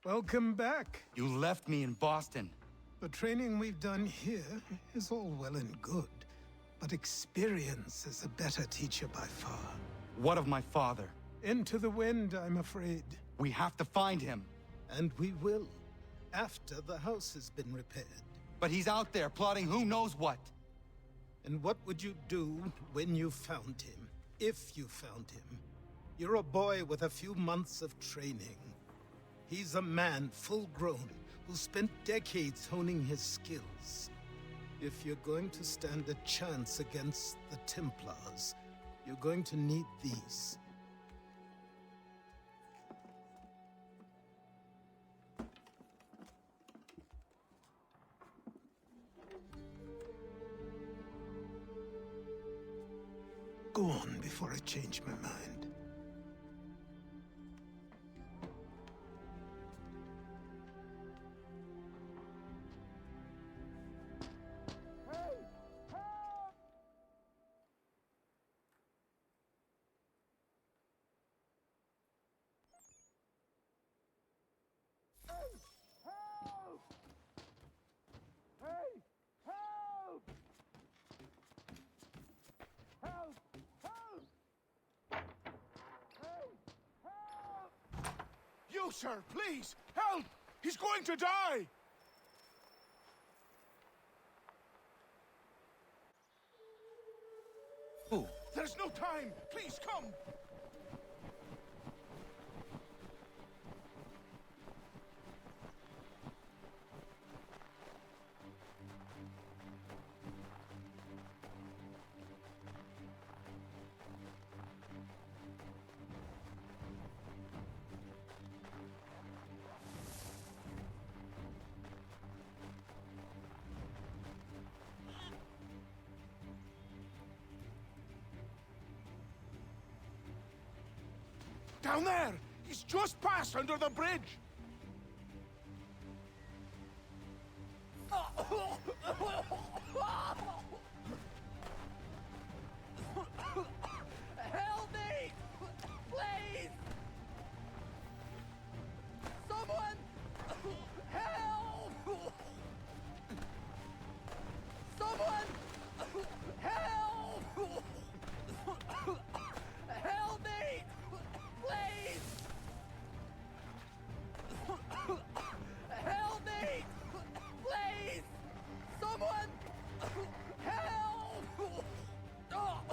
Welcome back. You left me in Boston. The training we've done here is all well and good, but experience is a better teacher by far. What of my father? Into the wind, I'm afraid. We have to find him. And we will, after the house has been repaired. But he's out there plotting who knows what. And what would you do when you found him? If you found him? You're a boy with a few months of training. He's a man, full-grown, who spent decades honing his skills. If you're going to stand a chance against the Templars, you're going to need these. Go on before I change my mind. You, sir, please, help! He's going to die! Who? There's no time! Please, come! Down there! He's just passed under the bridge! Help me! Please! Someone! Help! Someone! Help! Help me! Please! Help me! Please! Someone! Help! Someone!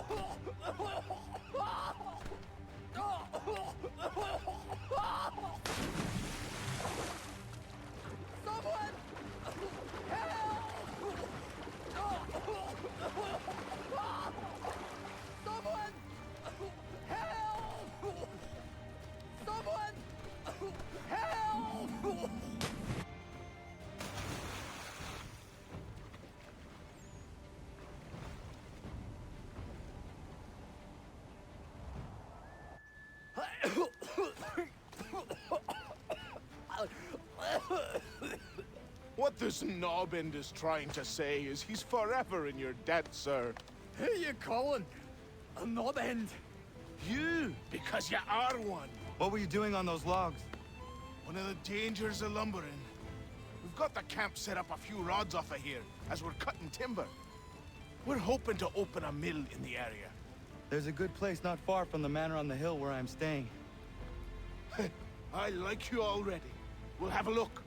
Help! Someone! Help! Someone! Help! What this knobend is trying to say is he's forever in your debt, sir. Who you calling? A knob end? You, because you are one. What were you doing on those logs? One of the dangers of lumbering. We've got the camp set up a few rods off of here, as we're cutting timber. We're hoping to open a mill in the area. There's a good place not far from the manor on the hill where I'm staying. I like you already. We'll have a look.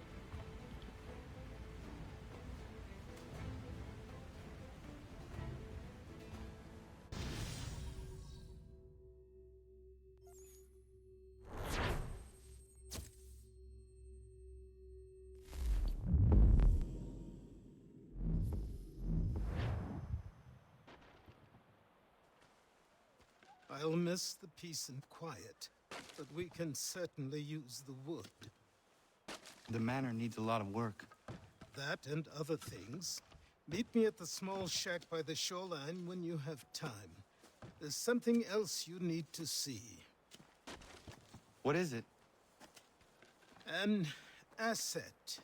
I'll miss the peace and quiet, but we can certainly use the wood. The manor needs a lot of work. That and other things. Meet me at the small shack by the shoreline when you have time. There's something else you need to see. What is it? An asset.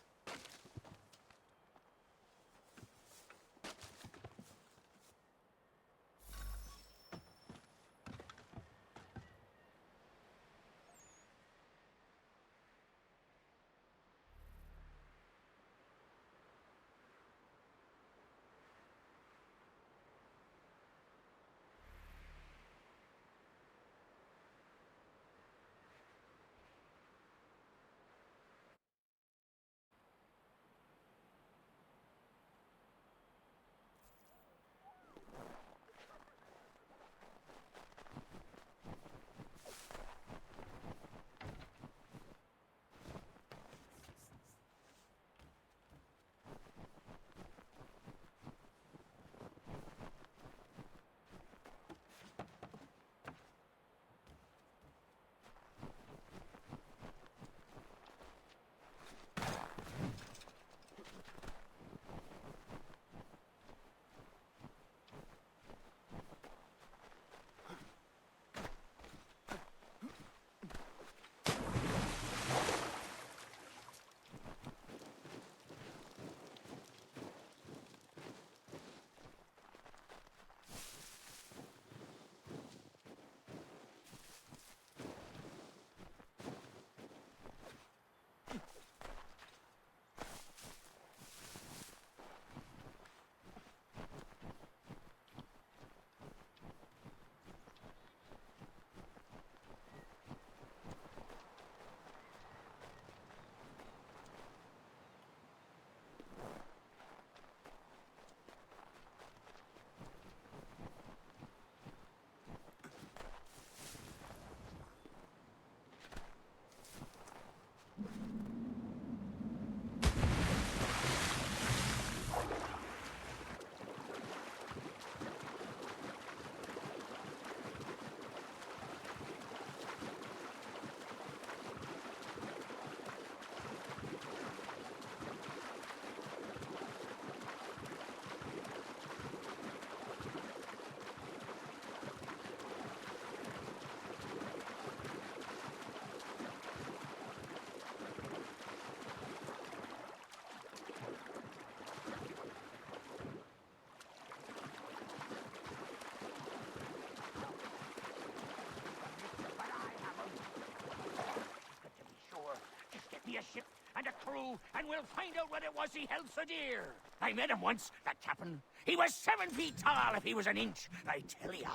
me a ship and a crew, and we'll find out what it was he held so dear. I met him once, that captain. He was 7 feet tall if he was an inch. I tell ya,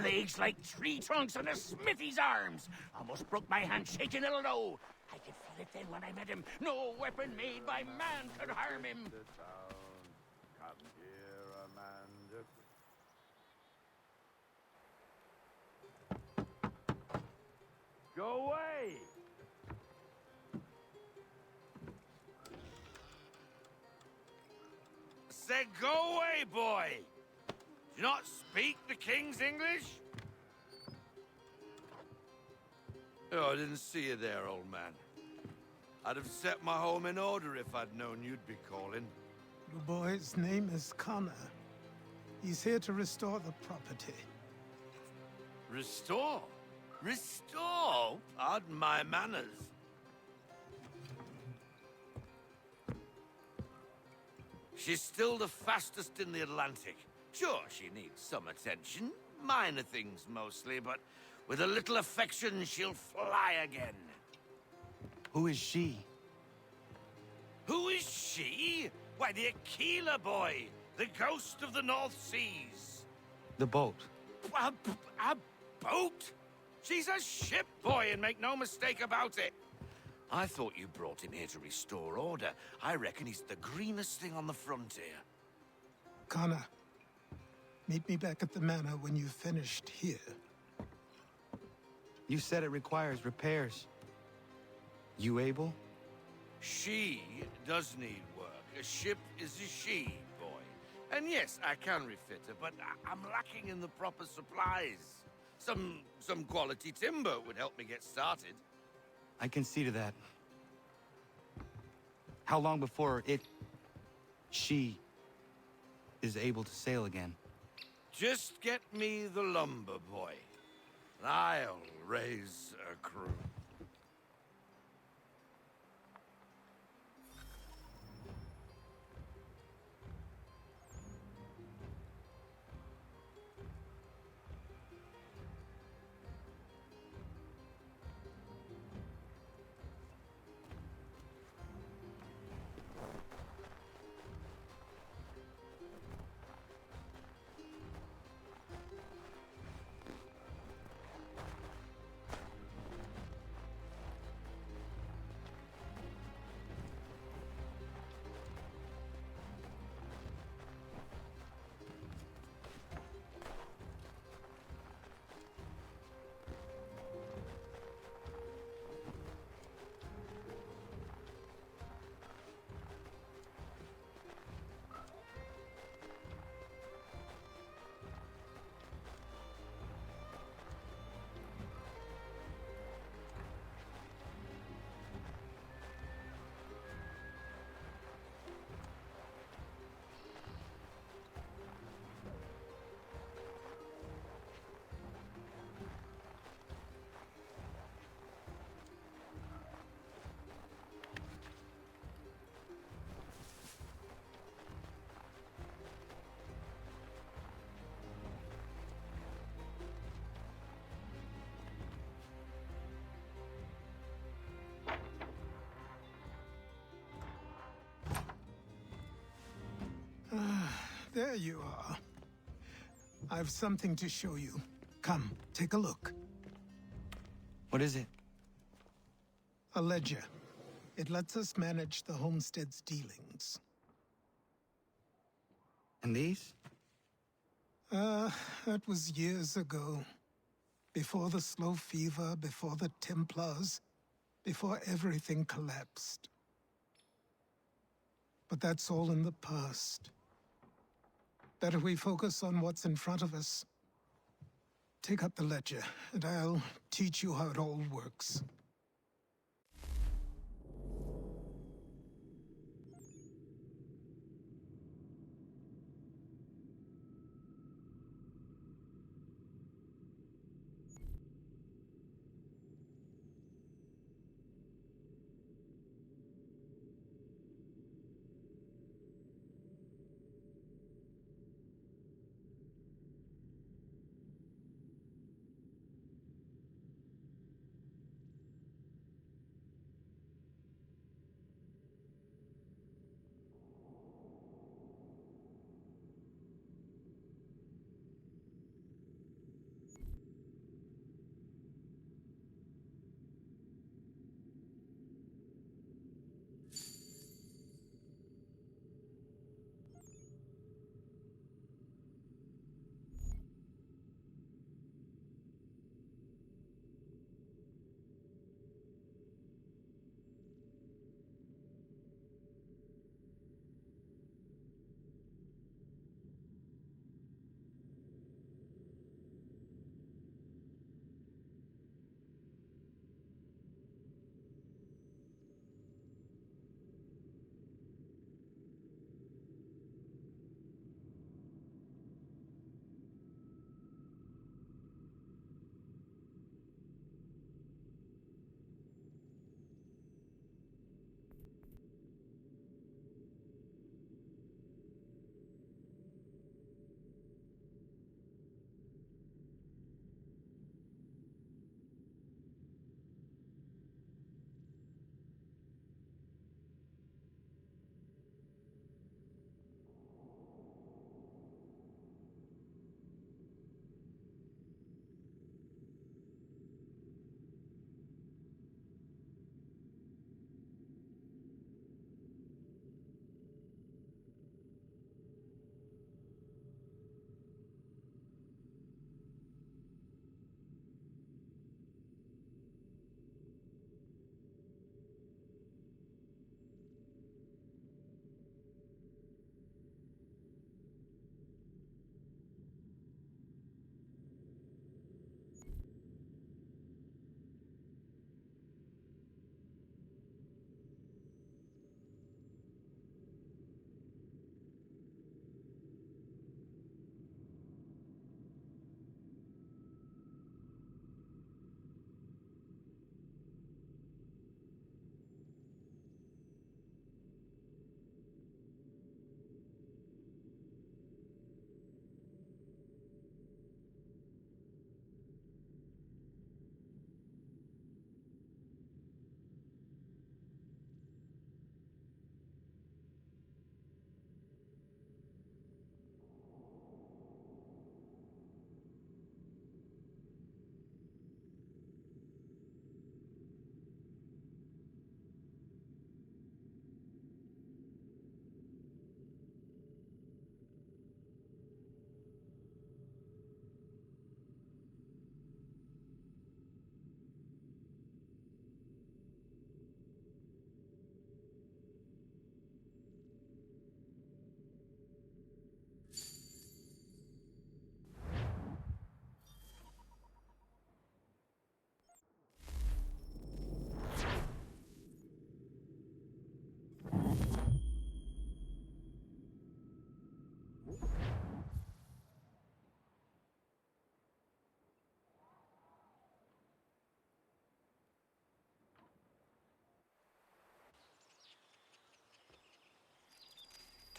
legs like tree trunks and a smithy's arms. Almost broke my hand shaking it'll know. I could feel it then when I met him. No weapon made by man could harm him. The town, come here, Amanda. Go away! Said go away, boy! Do you not speak the King's English? Oh, I didn't see you there, old man. I'd have set my home in order if I'd known you'd be calling. The boy's name is Connor. He's here to restore the property. Restore? Restore? Pardon my manners. She's still the fastest in the Atlantic. Sure, she needs some attention. Minor things mostly, but with a little affection, she'll fly again. Who is she? Who is she? Why, the Aquila boy, the ghost of the North Seas. The boat. A boat? She's a ship, boy, and make no mistake about it. I thought you brought him here to restore order. I reckon he's the greenest thing on the frontier. Connor, meet me back at the manor when you've finished here. You said it requires repairs. You able? She does need work. A ship is a she, boy. And yes, I can refit her, but I'm lacking in the proper supplies. Some quality timber would help me get started. I can see to that. How long before she is able to sail again? Just get me the lumber, boy. And I'll raise a crew. There you are. I've something to show you. Come, take a look. What is it? A ledger. It lets us manage the homestead's dealings. And these? That was years ago. Before the slow fever, before the Templars, before everything collapsed. But that's all in the past. Better we focus on what's in front of us. Take up the ledger, and I'll teach you how it all works.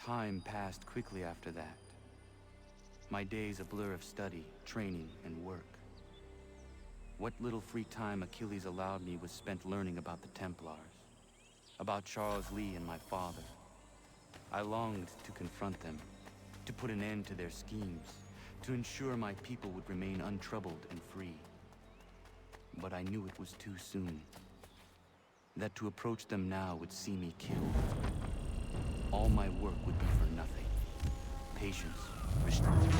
Time passed quickly after that. My days a blur of study, training, and work. What little free time Achilles allowed me was spent learning about the Templars, about Charles Lee and my father. I longed to confront them, to put an end to their schemes, to ensure my people would remain untroubled and free. But I knew it was too soon. That to approach them now would see me killed. All my work would be for nothing. Patience, restraint.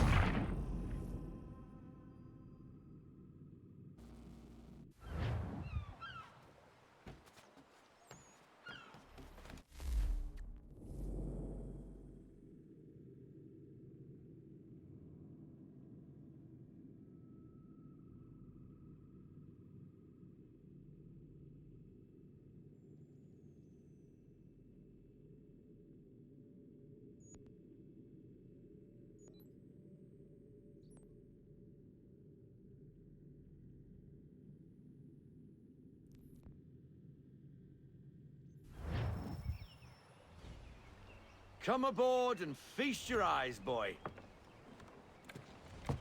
Come aboard and feast your eyes, boy.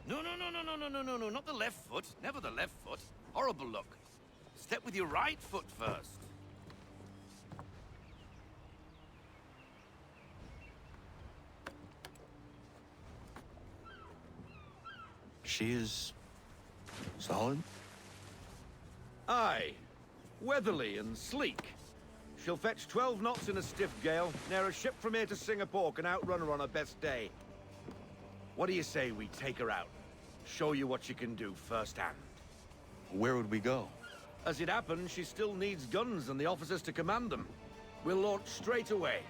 No, not the left foot. Never the left foot. Horrible look. Step with your right foot first. She is... solid? Aye. Weatherly and sleek. She'll fetch 12 knots in a stiff gale, near a ship from here to Singapore can outrun her on her best day. What do you say we take her out? Show you what she can do firsthand. Where would we go? As it happens, she still needs guns and the officers to command them. We'll launch straight away.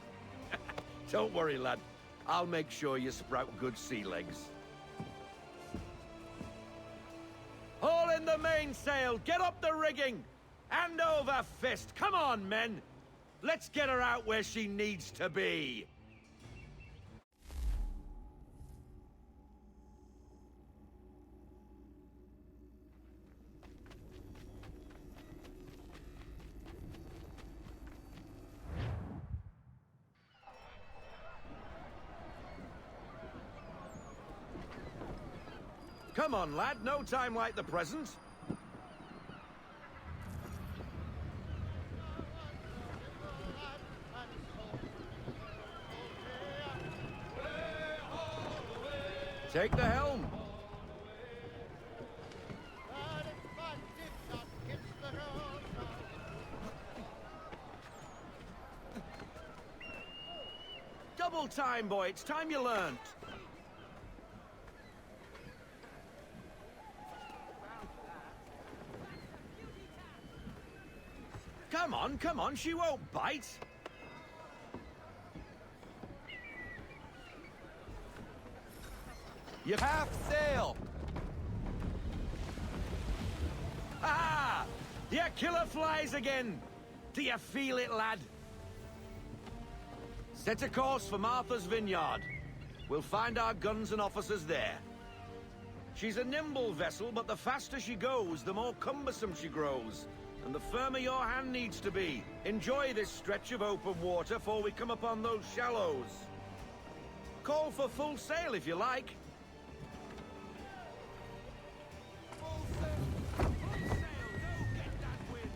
Don't worry, lad. I'll make sure you sprout good sea legs. Haul in the mainsail! Get up the rigging! Hand over fist! Come on, men! Let's get her out where she needs to be! Come on, lad. No time like the present. Take the helm. Double time, boy. It's time you learned. Come on, she won't bite. You half sail. Ah! Your killer flies again. Do you feel it, lad? Set a course for Martha's Vineyard. We'll find our guns and officers there. She's a nimble vessel, but the faster she goes, the more cumbersome she grows. And the firmer your hand needs to be. Enjoy this stretch of open water before we come upon those shallows. Call for full sail if you like. Full sail! Full sail! Go get that wind!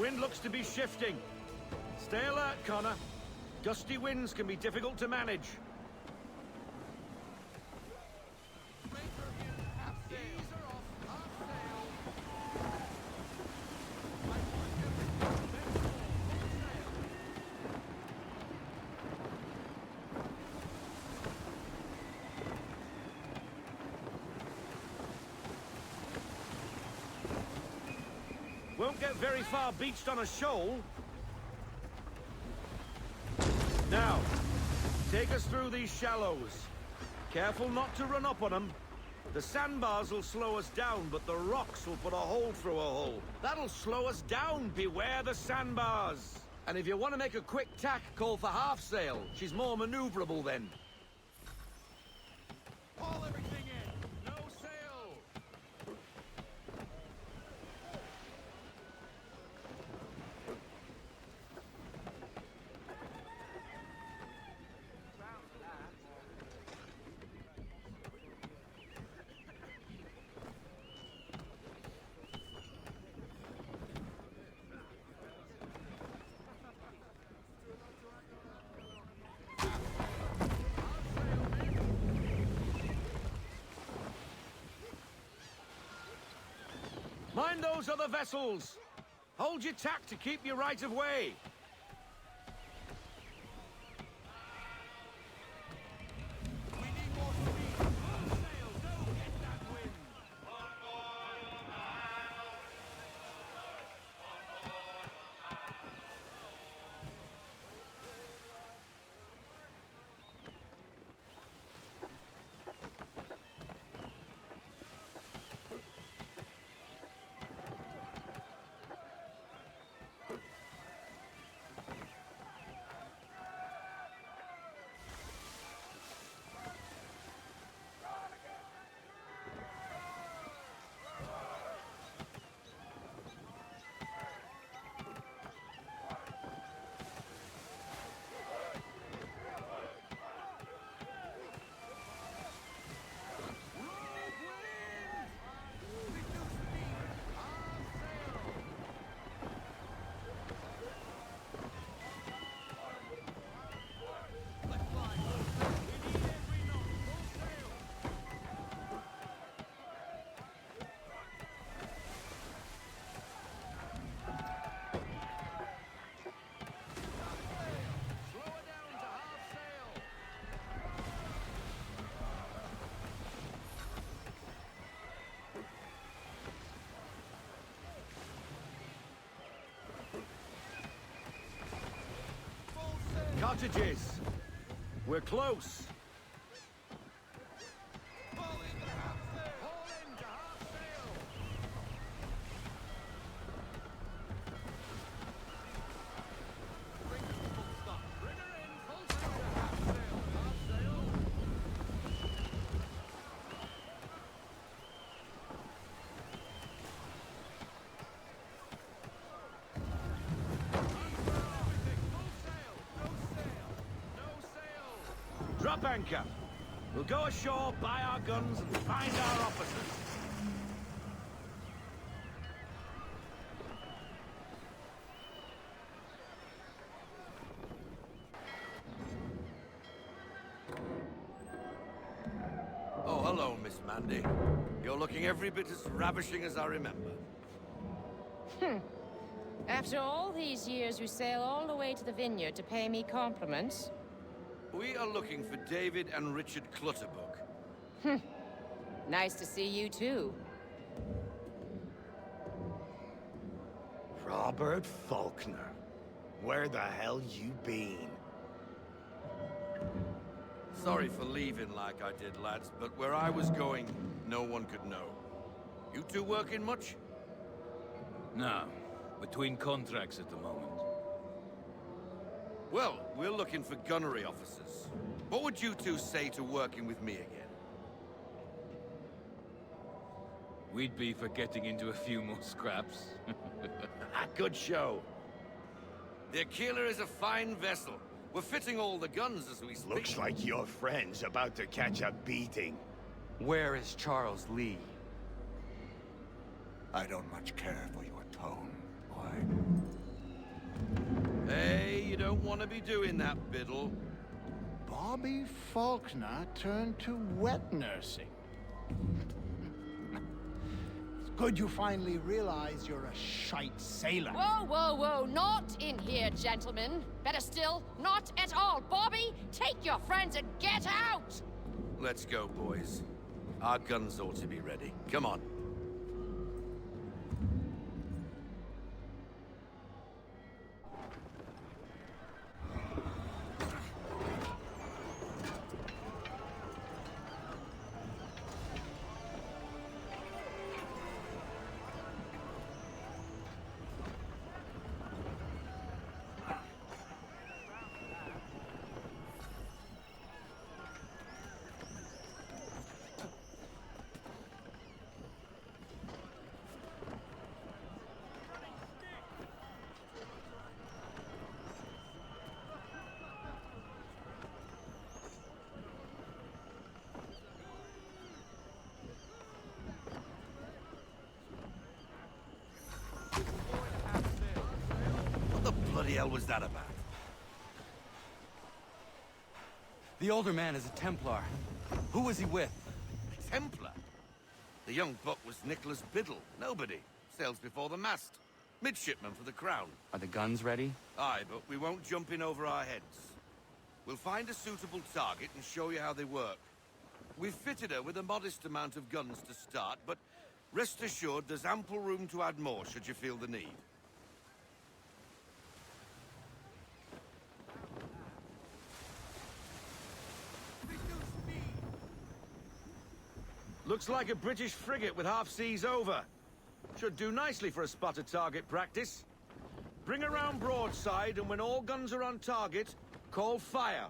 Wind looks to be shifting. Stay alert, Connor. Gusty winds can be difficult to manage. Won't get very far beached on a shoal. Now, take us through these shallows. Careful not to run up on them. The sandbars will slow us down, but the rocks will put a hole through a hole. That'll slow us down. Beware the sandbars. And if you want to make a quick tack, call for half sail. She's more maneuverable then. Haul everything in. No sail. Mind those other vessels! Hold your tack to keep your right of way! We need more speed! Full sail! Don't get that wind! Cottages! We're close! Drop anchor. We'll go ashore, buy our guns, and find our officers. Oh, hello, Miss Mandy. You're looking every bit as ravishing as I remember. After all these years, you sail all the way to the vineyard to pay me compliments? We are looking for David and Richard Clutterbuck. Nice to see you, too. Robert Faulkner. Where the hell you been? Sorry for leaving like I did, lads, but where I was going, no one could know. You two working much? No. Between contracts at the moment. Well, we're looking for gunnery officers. What would you two say to working with me again? We'd be for getting into a few more scraps. Good show. The Aquila is a fine vessel. We're fitting all the guns as we speak. Looks like your friend's about to catch a beating. Where is Charles Lee? I don't much care for your tone, boy. Hey, you don't want to be doing that, Biddle. Bobby Faulkner turned to wet nursing. It's good you finally realize you're a shite sailor. Whoa, whoa, whoa, not in here, gentlemen. Better still, not at all. Bobby, take your friends and get out! Let's go, boys. Our guns ought to be ready. Come on. What the bloody hell was that about? The older man is a Templar. Who was he with? A Templar? The young buck was Nicholas Biddle. Nobody. Sails before the mast. Midshipman for the Crown. Are the guns ready? Aye, but we won't jump in over our heads. We'll find a suitable target and show you how they work. We've fitted her with a modest amount of guns to start, but rest assured there's ample room to add more should you feel the need. Looks like a British frigate with half seas over. Should do nicely for a spotted target practice. Bring around broadside, and when all guns are on target, call fire.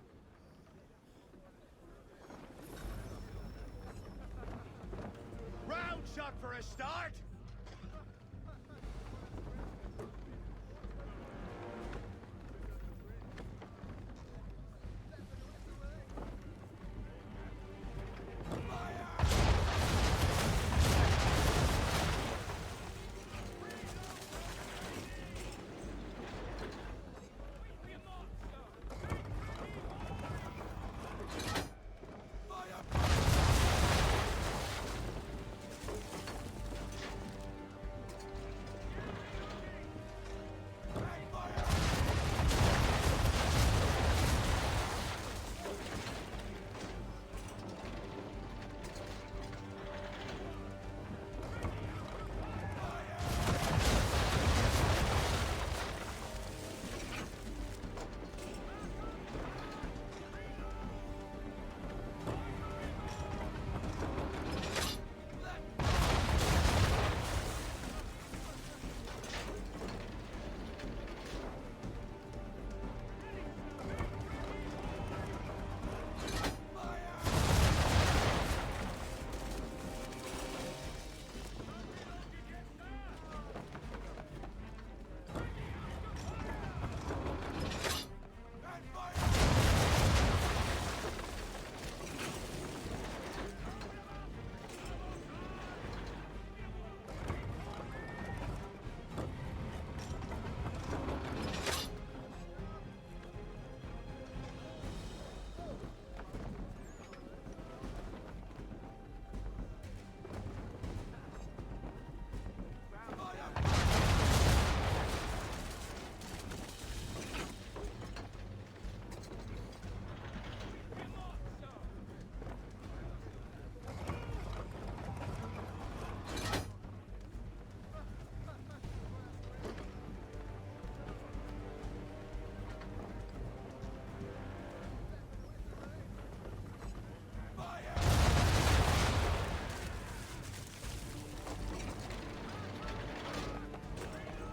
Round shot for a start.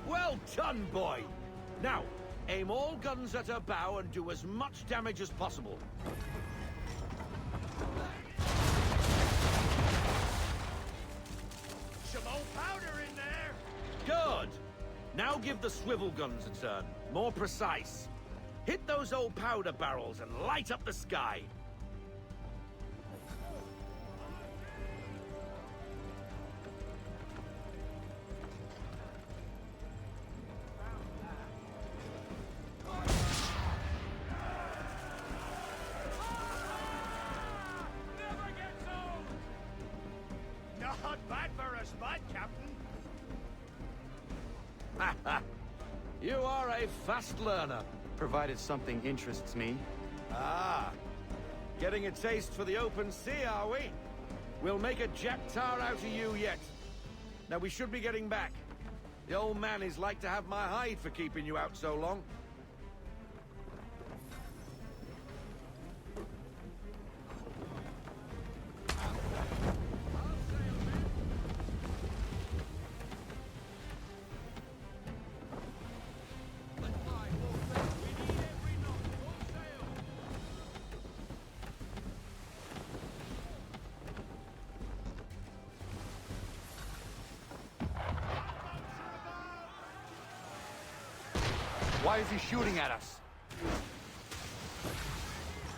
Well done, boy! Now, aim all guns at her bow and do as much damage as possible. Some old powder in there. Good! Now give the swivel guns a turn. More precise. Hit those old powder barrels and light up the sky. Not bad for a spot, Captain. You are a fast learner. Provided something interests me. Ah, getting a taste for the open sea, are we? We'll make a jack tar out of you yet. Now we should be getting back. The old man is like to have my hide for keeping you out so long. Why is he shooting at us?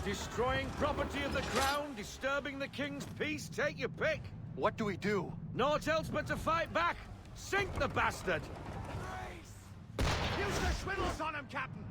Destroying property of the crown, disturbing the king's peace, take your pick. What do we do? Naught else but to fight back. Sink the bastard! Use the swivels on him, Captain.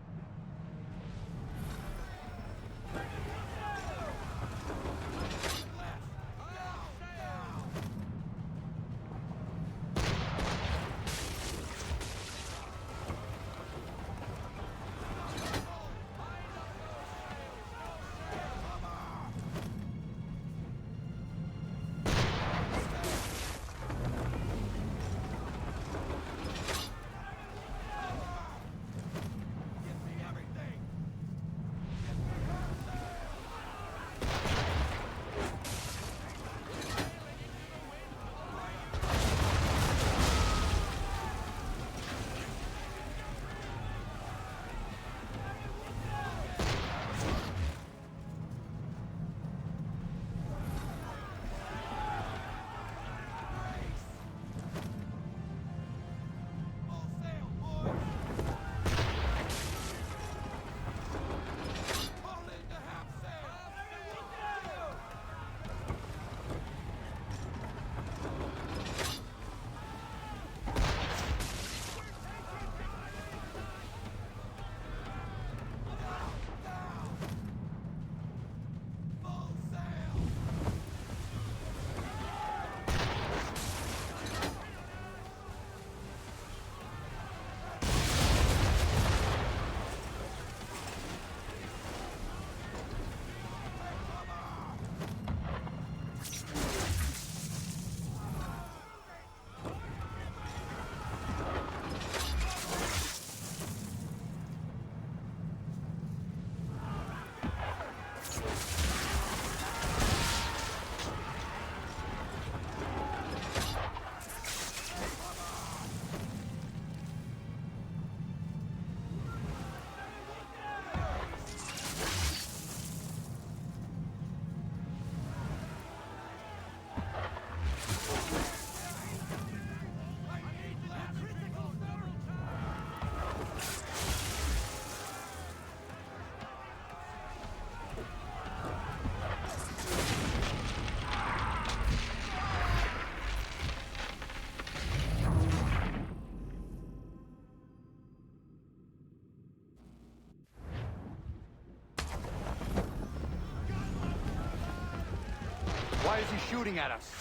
Why is he shooting at us?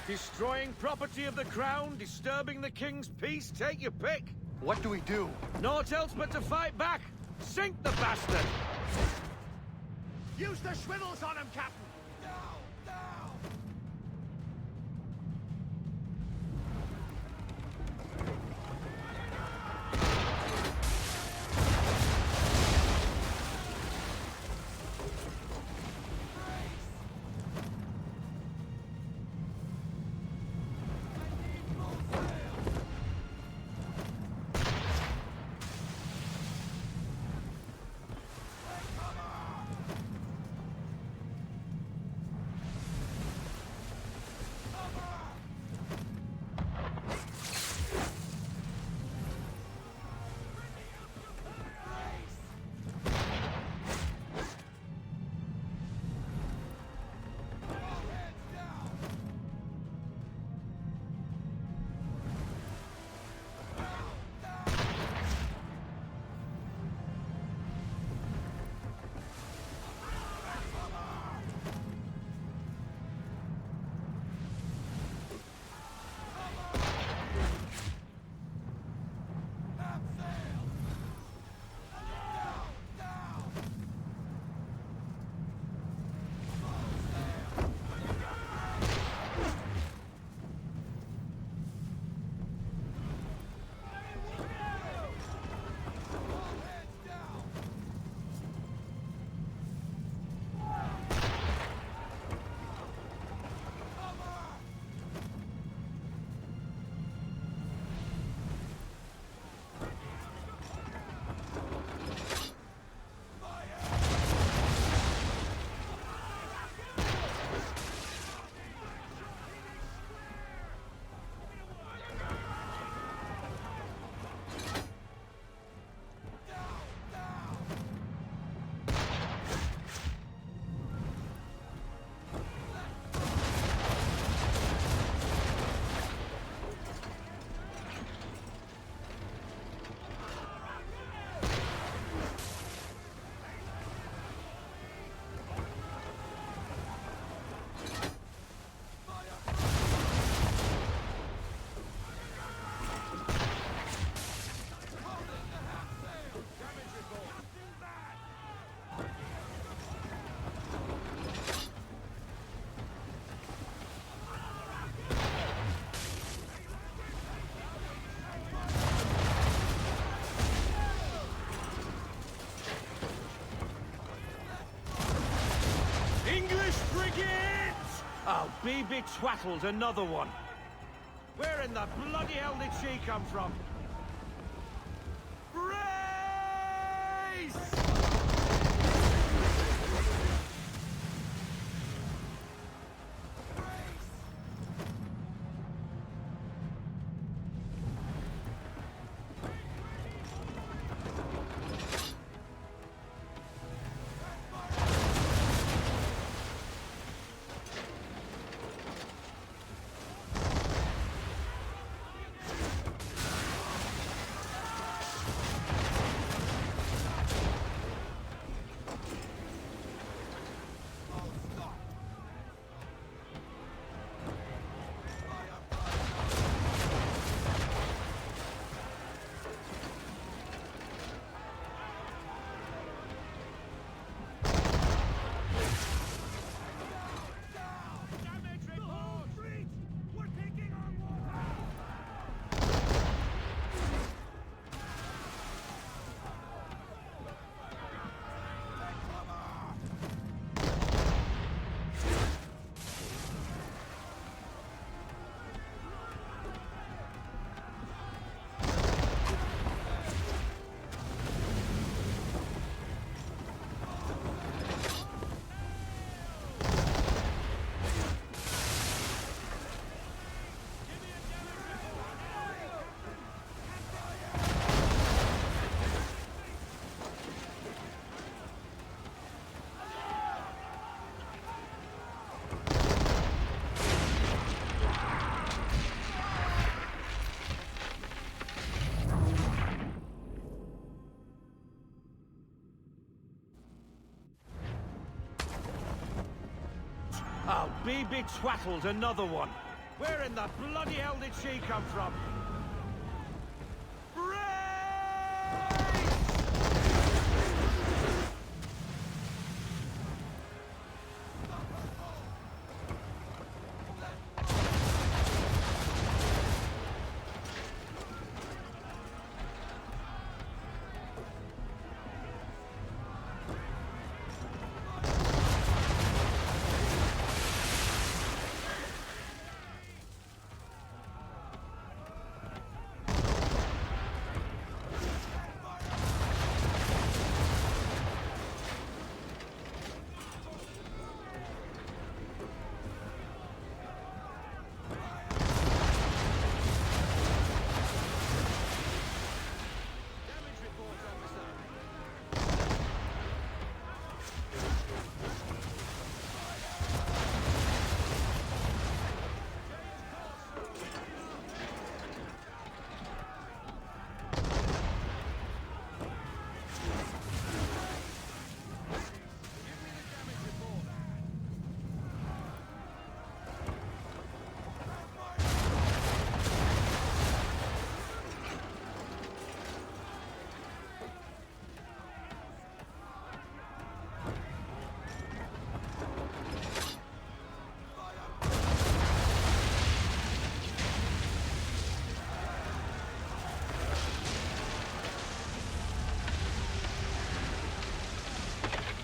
Destroying property of the crown, disturbing the king's peace, take your pick. What do we do? Naught else but to fight back. Sink the bastard! Use the swivels on him, Captain! Oh, be twaddled, another one. Where in the bloody hell did she come from? Brace! I'll be betwattled, another one. Where in the bloody hell did she come from?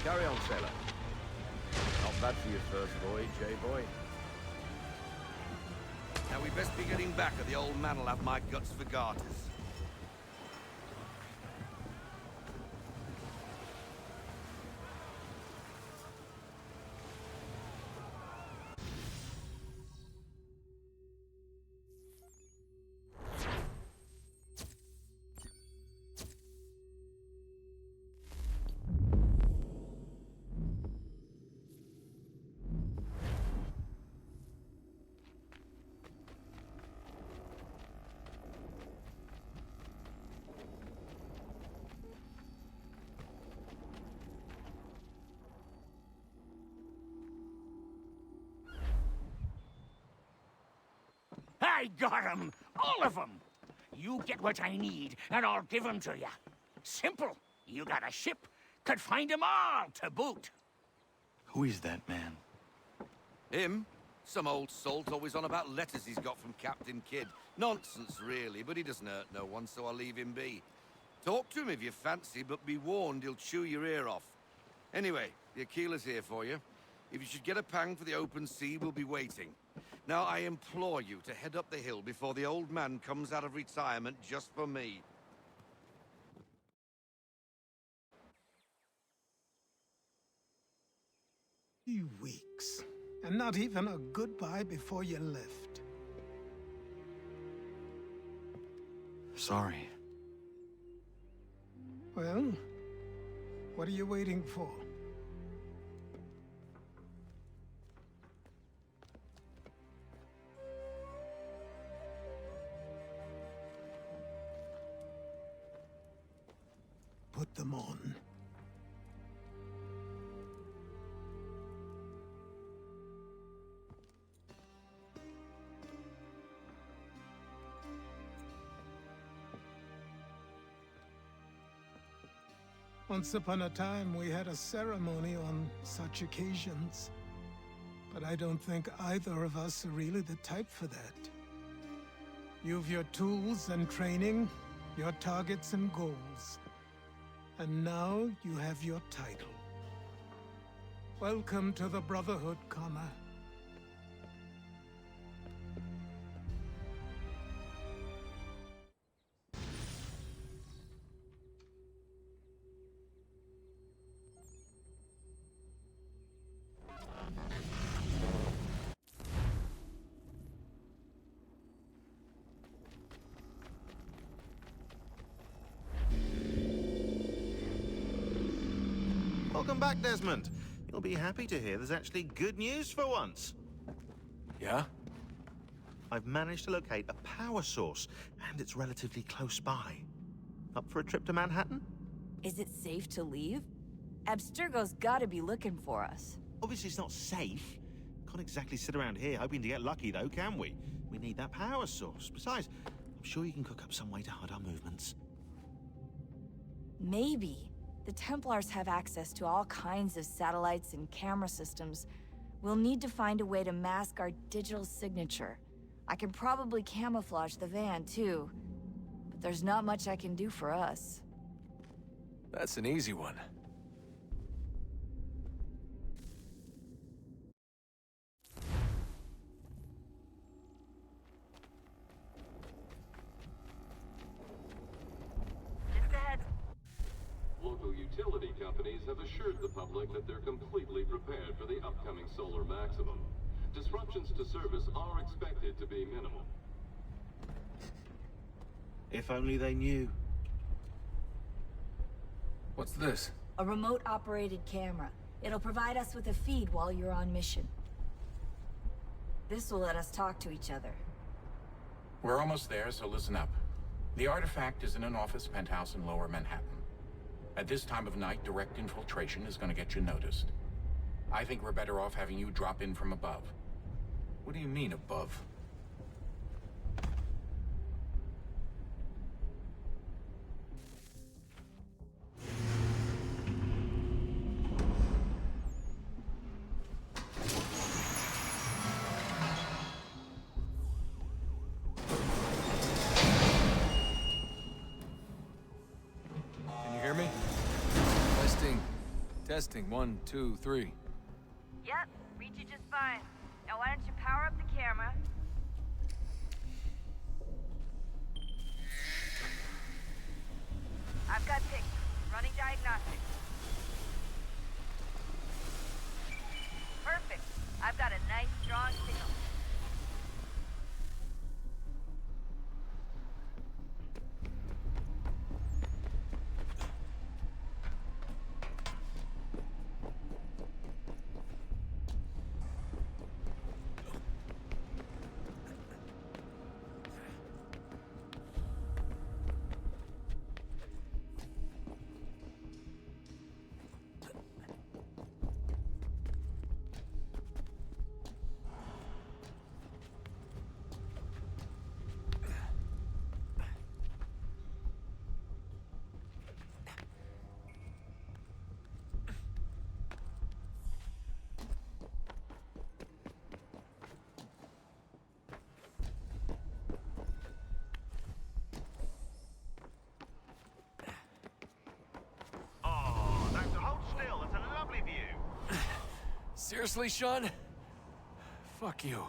Carry on, sailor. Not bad for your first voyage, eh, boy? Now we best be getting back, or the old man'll have my guts for garters. I got 'em! All of 'em! You get what I need, and I'll give 'em to you. Simple. You got a ship, could find 'em all to boot. Who is that man? Him? Some old salt always on about letters he's got from Captain Kidd. Nonsense, really, but he doesn't hurt no one, so I'll leave him be. Talk to him if you fancy, but be warned he'll chew your ear off. Anyway, the Aquila's here for you. If you should get a pang for the open sea, we'll be waiting. Now, I implore you to head up the hill before the old man comes out of retirement just for me. 3 weeks, and not even a goodbye before you left. Sorry. Well, what are you waiting for? Put them on. Once upon a time, we had a ceremony on such occasions. But I don't think either of us are really the type for that. You've your tools and training, your targets and goals. And now you have your title. Welcome to the Brotherhood, Connor. Welcome back, Desmond. You'll be happy to hear there's actually good news for once. Yeah? I've managed to locate a power source, and it's relatively close by. Up for a trip to Manhattan? Is it safe to leave? Abstergo's gotta be looking for us. Obviously it's not safe. Can't exactly sit around here hoping to get lucky, though, can we? We need that power source. Besides, I'm sure you can cook up some way to hide our movements. Maybe. The Templars have access to all kinds of satellites and camera systems. We'll need to find a way to mask our digital signature. I can probably camouflage the van, too. But there's not much I can do for us. That's an easy one. Local utility companies have assured the public that they're completely prepared for the upcoming solar maximum. Disruptions to service are expected to be minimal. If only they knew. What's this? A remote-operated camera. It'll provide us with a feed while you're on mission. This will let us talk to each other. We're almost there, so listen up. The artifact is in an office penthouse in Lower Manhattan. At this time of night, direct infiltration is going to get you noticed. I think we're better off having you drop in from above. What do you mean, above? Testing, 1, 2, 3. Yep, read you just fine. Now why don't you power up the camera? I've got pictures. Running diagnostics. Perfect. I've got a nice, strong signal. Seriously, Sean? Fuck you.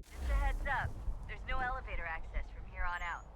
Just a heads up. There's no elevator access from here on out.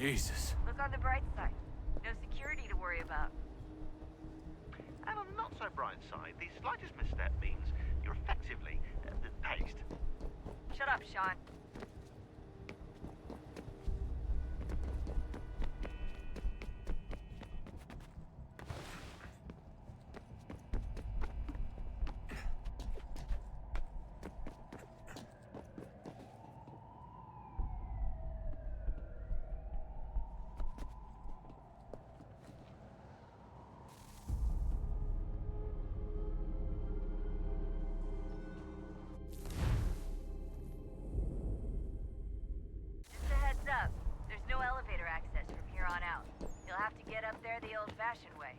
Jesus. Look on the bright side. No security to worry about. And on the not so bright side, the slightest misstep means you're effectively paced. Shut up, Sean. Up. There's no elevator access from here on out. You'll have to get up there the old-fashioned way.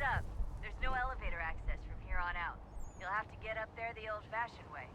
Up. There's no elevator access from here on out. You'll have to get up there the old-fashioned way.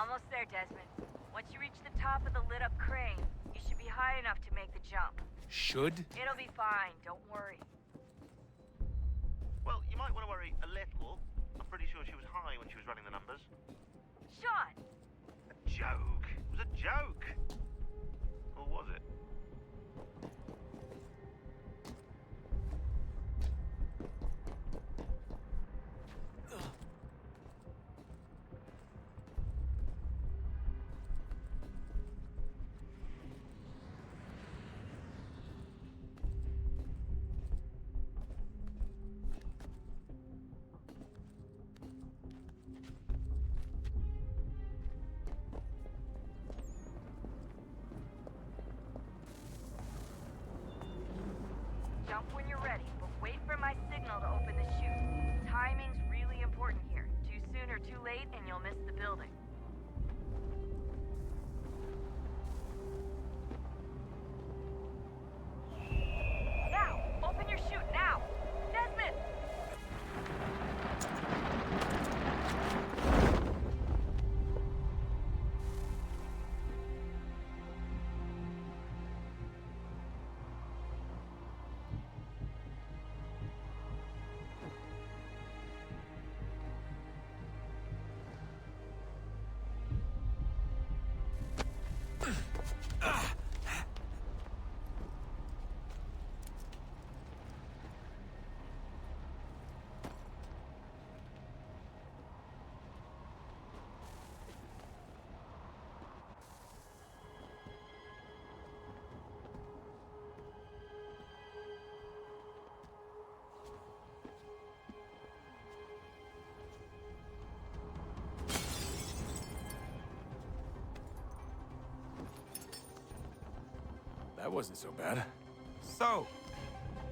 Almost there, Desmond. Once you reach the top of the lit-up crane, you should be high enough to make the jump. Should? It'll be fine, don't worry. Well, you might want to worry a little. I'm pretty sure she was high when she was running the numbers. Sean! A joke. It was a joke. Or was it? Jump when you're ready, but wait for my signal to open the chute. Timing's really important here. Too soon or too late, and you'll miss the building. Now! Open your chute, now! Desmond! That wasn't so bad. So,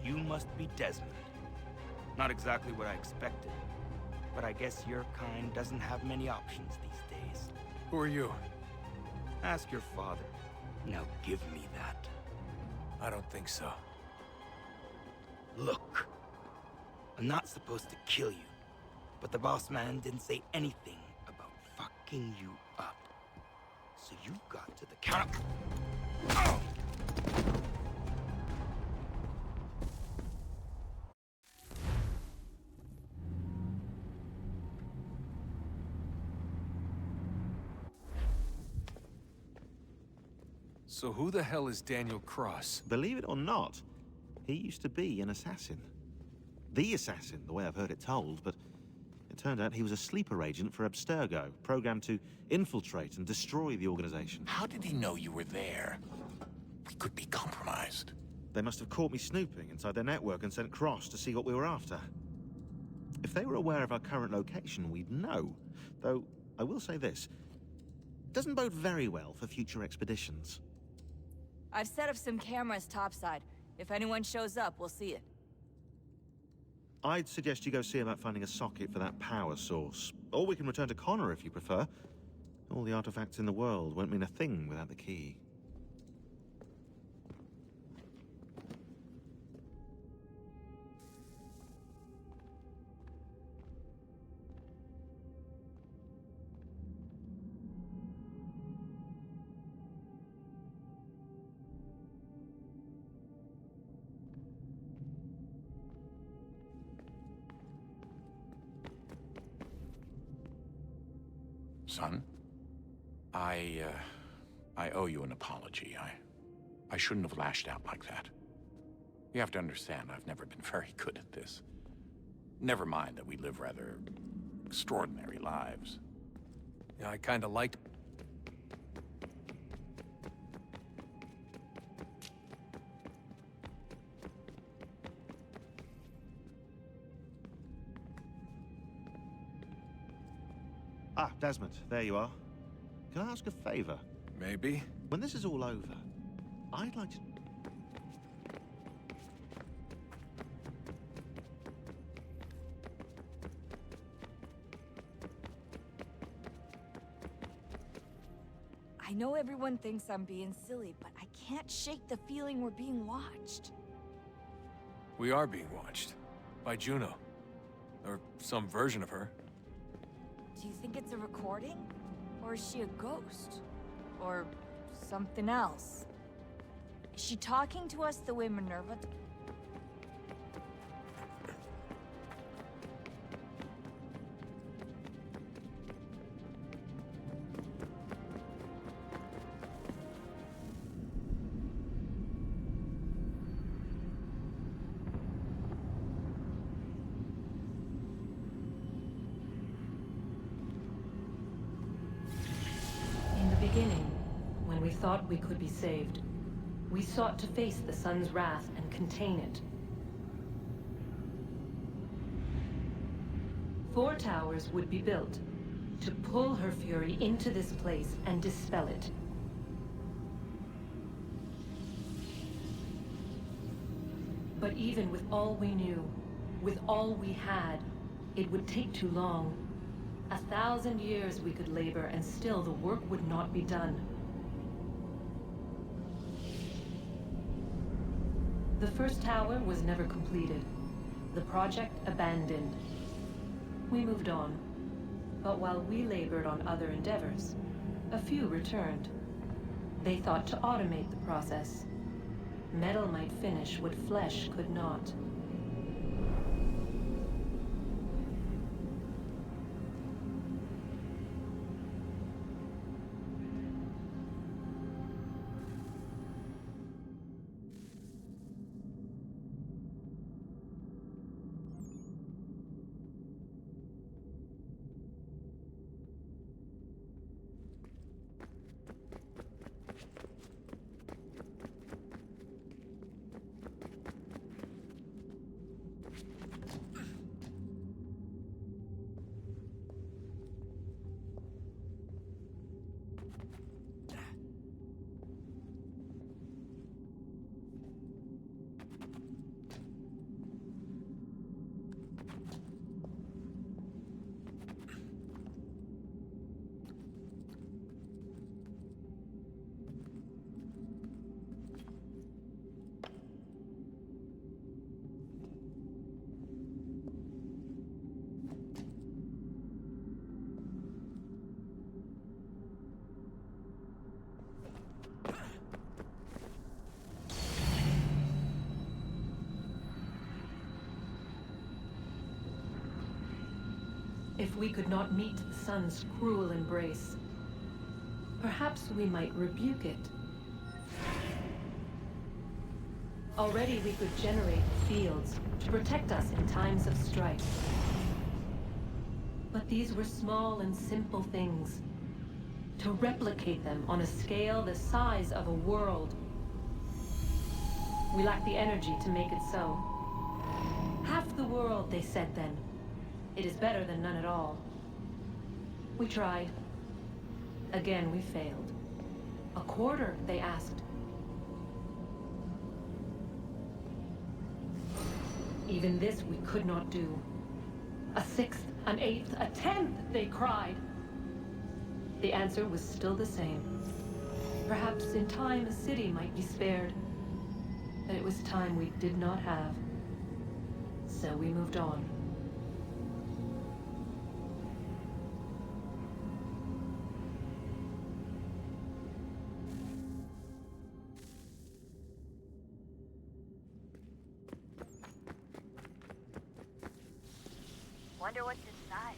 you must be Desmond. Not exactly what I expected, but I guess your kind doesn't have many options these days. Who are you? Ask your father. Now give me that. I don't think so. Look, I'm not supposed to kill you, but the boss man didn't say anything about fucking you up. So you got to the counter. Oh! So who the hell is Daniel Cross? Believe it or not, he used to be an assassin. The assassin, the way I've heard it told, but it turned out he was a sleeper agent for Abstergo, programmed to infiltrate and destroy the organization. How did he know you were there? We could be compromised. They must have caught me snooping inside their network and sent Cross to see what we were after. If they were aware of our current location, we'd know. Though, I will say this, it doesn't bode very well for future expeditions. I've set up some cameras topside. If anyone shows up, we'll see it. I'd suggest you go see about finding a socket for that power source. Or we can return to Connor if you prefer. All the artifacts in the world won't mean a thing without the key. Son, I owe you an apology. I shouldn't have lashed out like that. You have to understand, I've never been very good at this. Never mind that we live rather extraordinary lives. Yeah, I kinda liked... Ah, Desmond, there you are. Can I ask a favor? Maybe. When this is all over, I'd like to... I know everyone thinks I'm being silly, but I can't shake the feeling we're being watched. We are being watched. By Juno. Or some version of her. Do you think it's a recording? Or is she a ghost? Or something else? Is she talking to us the way Minerva... In the beginning, when we thought we could be saved, we sought to face the sun's wrath and contain it. 4 towers would be built to pull her fury into this place and dispel it. But even with all we knew, with all we had, it would take too long. 1,000 years we could labor and still the work would not be done. The first tower was never completed. The project abandoned. We moved on. But while we labored on other endeavors, a few returned. They thought to automate the process. Metal might finish what flesh could not. If we could not meet the sun's cruel embrace, perhaps we might rebuke it. Already we could generate fields to protect us in times of strife. But these were small and simple things. To replicate them on a scale the size of a world, we lack the energy to make it so. Half the world, they said then. It is better than none at all. We tried. Again, we failed. A quarter, they asked. Even this we could not do. A 6th, an 8th, a 10th, they cried. The answer was still the same. Perhaps in time a city might be spared. But it was time we did not have. So we moved on. Wonder what's inside.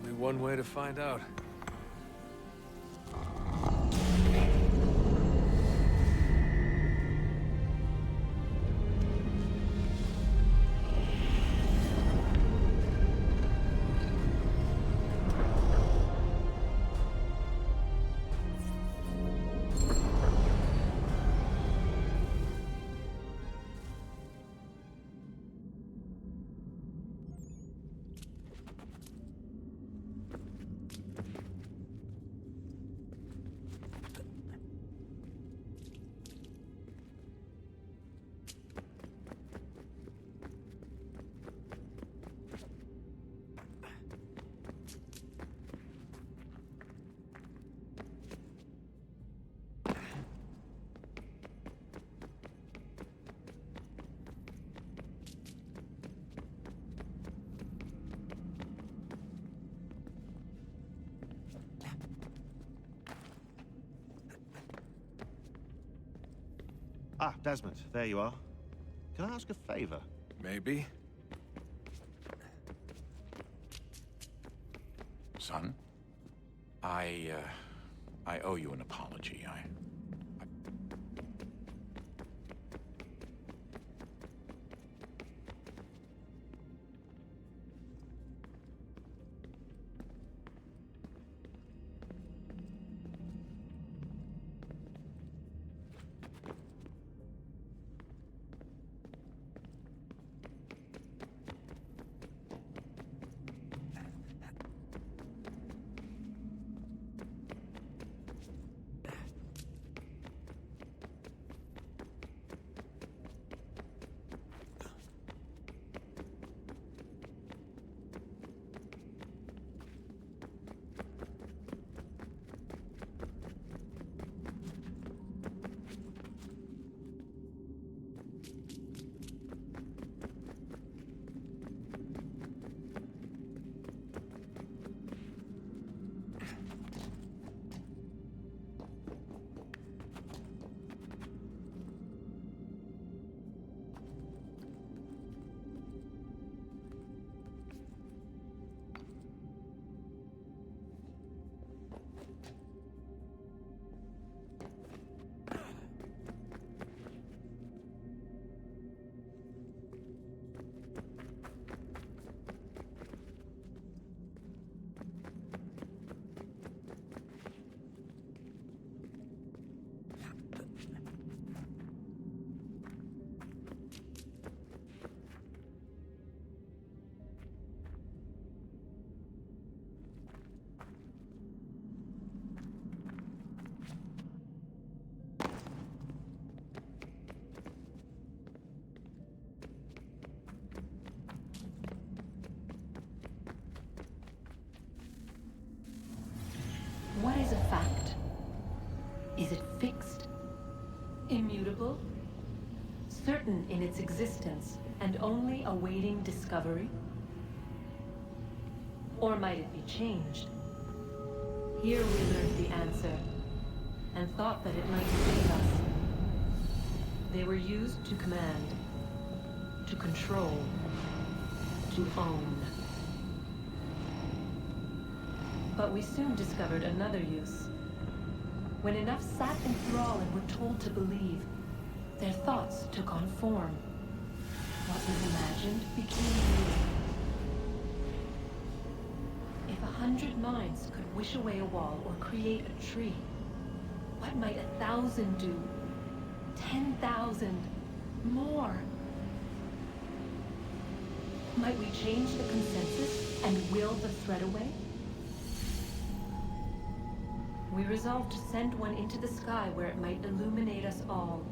Only one way to find out. Ah, Desmond, there you are. Can I ask a favor? Maybe. Son, I owe you an apology. What is a fact? Is it fixed? Immutable? Certain in its existence and only awaiting discovery? Or might it be changed? Here we learned the answer, and thought that it might save us. They were used to command, to control, to own. But we soon discovered another use. When enough sat in thrall and were told to believe, their thoughts took on form. What was imagined became real. If 100 minds could wish away a wall or create a tree, what might 1,000 do? 10,000? More? Might we change the consensus and will the thread away? We resolved to send one into the sky where it might illuminate us all.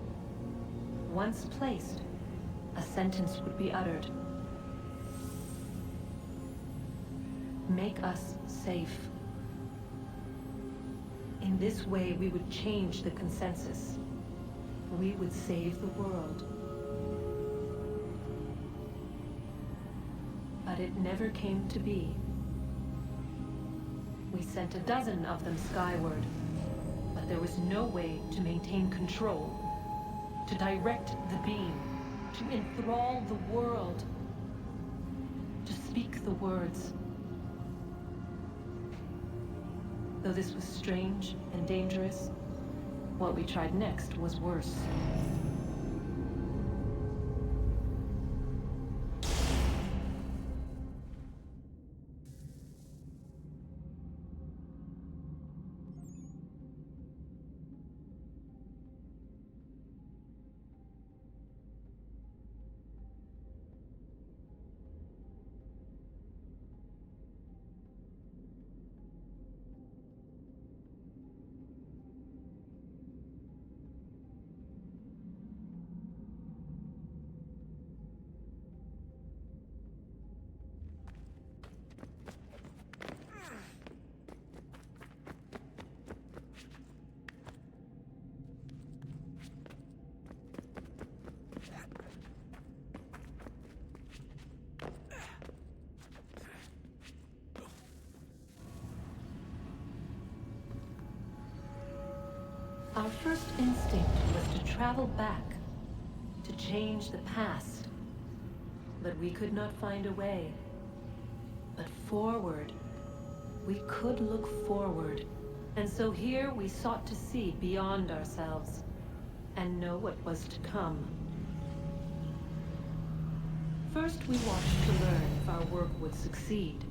Once placed, a sentence would be uttered. Make us safe. In this way, we would change the consensus. We would save the world. But it never came to be. We sent a dozen of them skyward, but there was no way to maintain control, to direct the beam, to enthrall the world, to speak the words. Though this was strange and dangerous, what we tried next was worse. Our first instinct was to travel back, to change the past. But we could not find a way. But forward. We could look forward. And so here we sought to see beyond ourselves, and know what was to come. First we watched to learn if our work would succeed.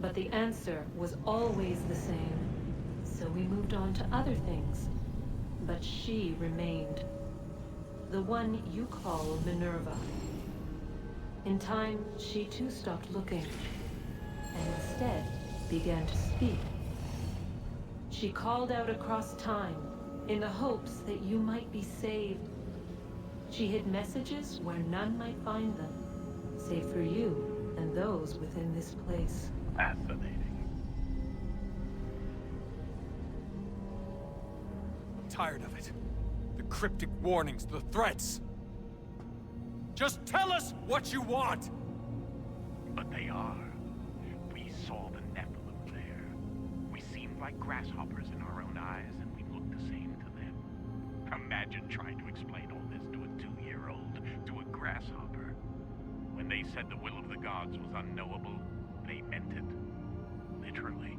But the answer was always the same. So we moved on to other things. But she remained. The one you call Minerva. In time, she too stopped looking, and instead began to speak. She called out across time, in the hopes that you might be saved. She hid messages where none might find them, save for you and those within this place. Fascinating. I'm tired of it. The cryptic warnings, the threats. Just tell us what you want! But they are. We saw the Nephilim there. We seemed like grasshoppers in our own eyes, and we looked the same to them. Imagine trying to explain all this to a 2-year-old, to a grasshopper. When they said the will of the gods was unknowable, they meant it. Literally.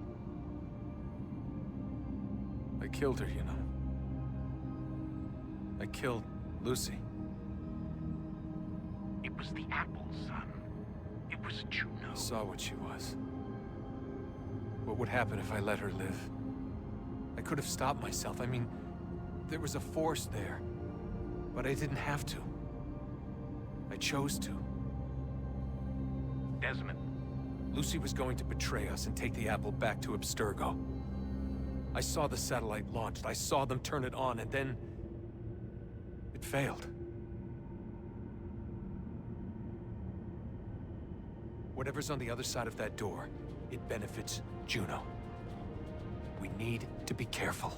I killed her, you know. I killed Lucy. It was the apple, son. It was Juno. I saw what she was. What would happen if I let her live? I could have stopped myself. I mean, there was a force there. But I didn't have to. I chose to. Desmond. Lucy was going to betray us and take the apple back to Abstergo. I saw the satellite launched. I saw them turn it on, and then... it failed. Whatever's on the other side of that door, it benefits Juno. We need to be careful.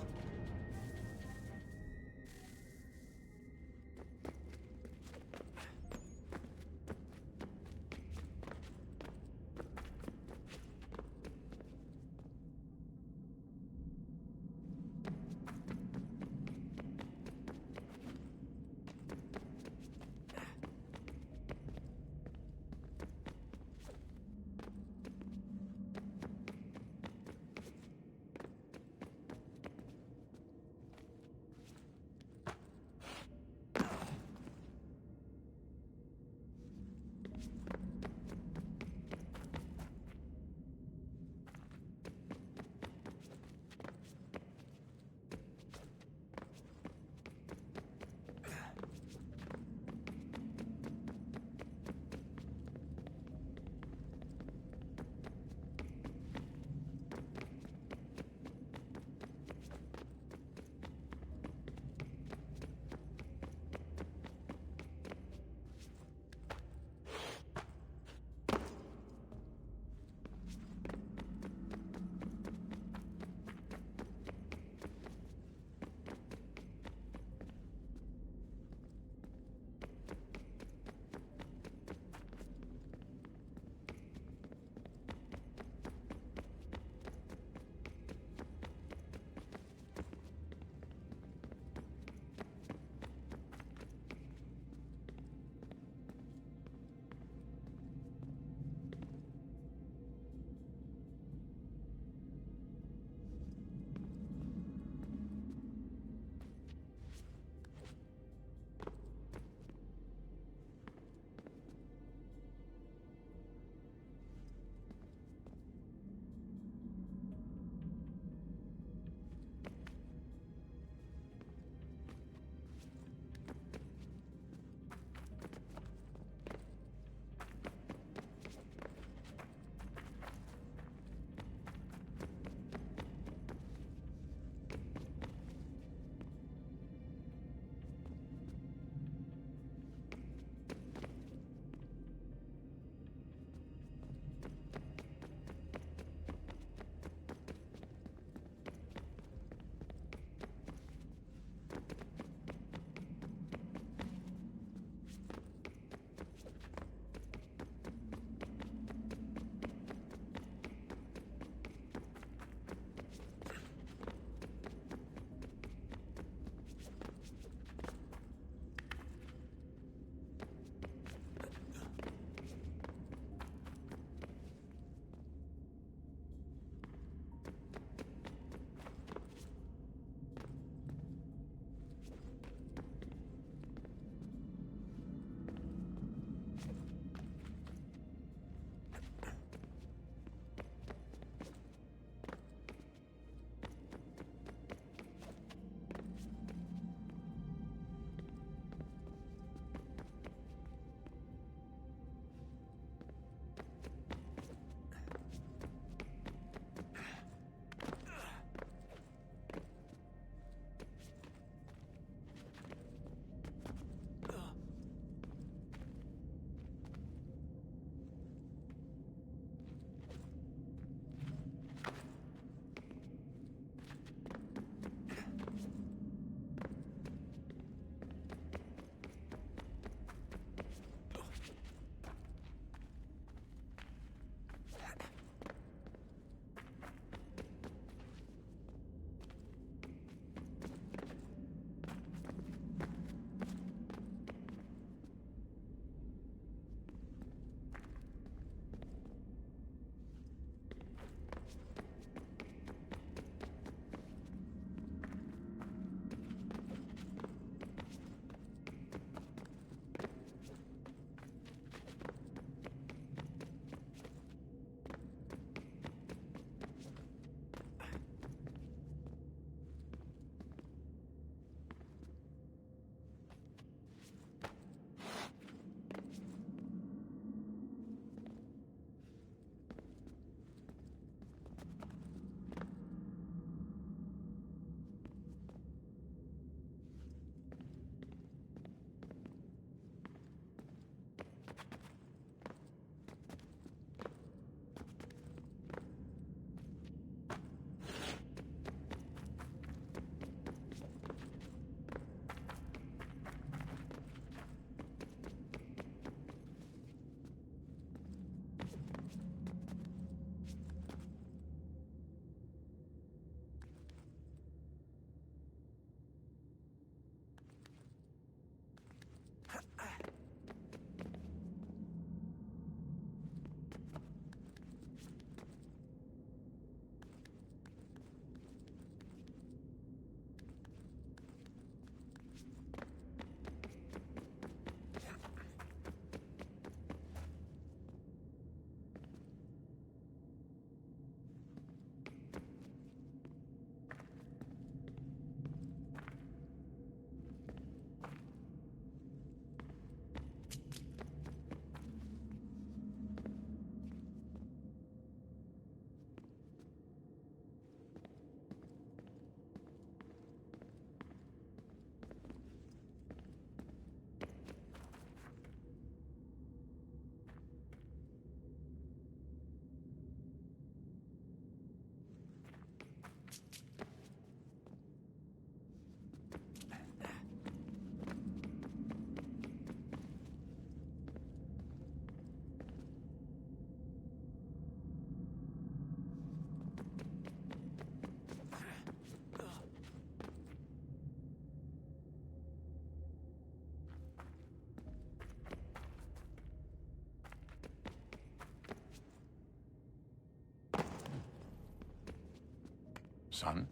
Son?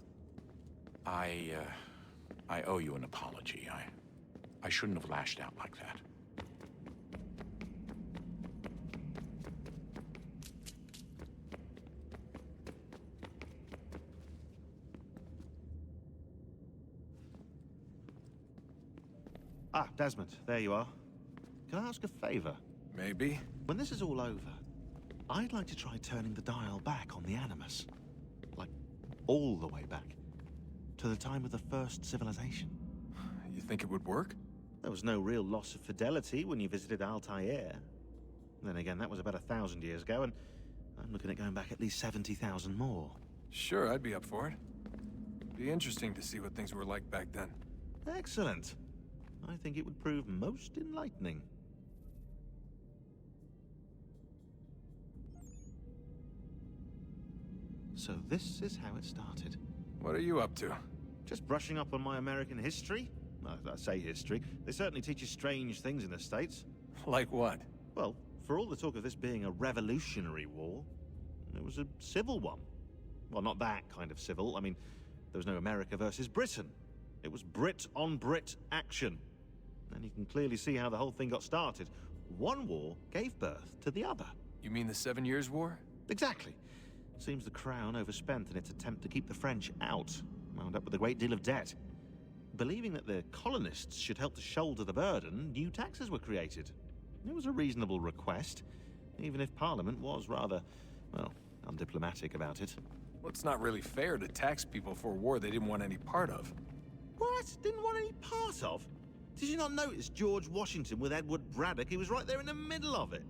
I owe you an apology. I shouldn't have lashed out like that. Ah, Desmond, there you are. Can I ask a favor? Maybe. When this is all over, I'd like to try turning the dial back on the Animus. Like, all the way back. To the time of the first civilization. You think it would work? There was no real loss of fidelity when you visited Altair. Then again, that was about 1,000 years ago, and I'm looking at going back at least 70,000 more. Sure, I'd be up for it. Be interesting to see what things were like back then. Excellent. I think it would prove most enlightening. So this is how it started. What are you up to? Just brushing up on my American history. I say history. They certainly teach you strange things in the States. Like what? Well, for all the talk of this being a revolutionary war, it was a civil one. Well, not that kind of civil. I mean, there was no America versus Britain. It was Brit on Brit action. And you can clearly see how the whole thing got started. One war gave birth to the other. You mean the 7 Years' War? Exactly. Seems the Crown overspent in its attempt to keep the French out, wound up with a great deal of debt. Believing that the colonists should help to shoulder the burden, new taxes were created. It was a reasonable request, even if Parliament was rather, well, undiplomatic about it. Well, it's not really fair to tax people for a war they didn't want any part of. What? Didn't want any part of? Did you not notice George Washington with Edward Braddock? He was right there in the middle of it.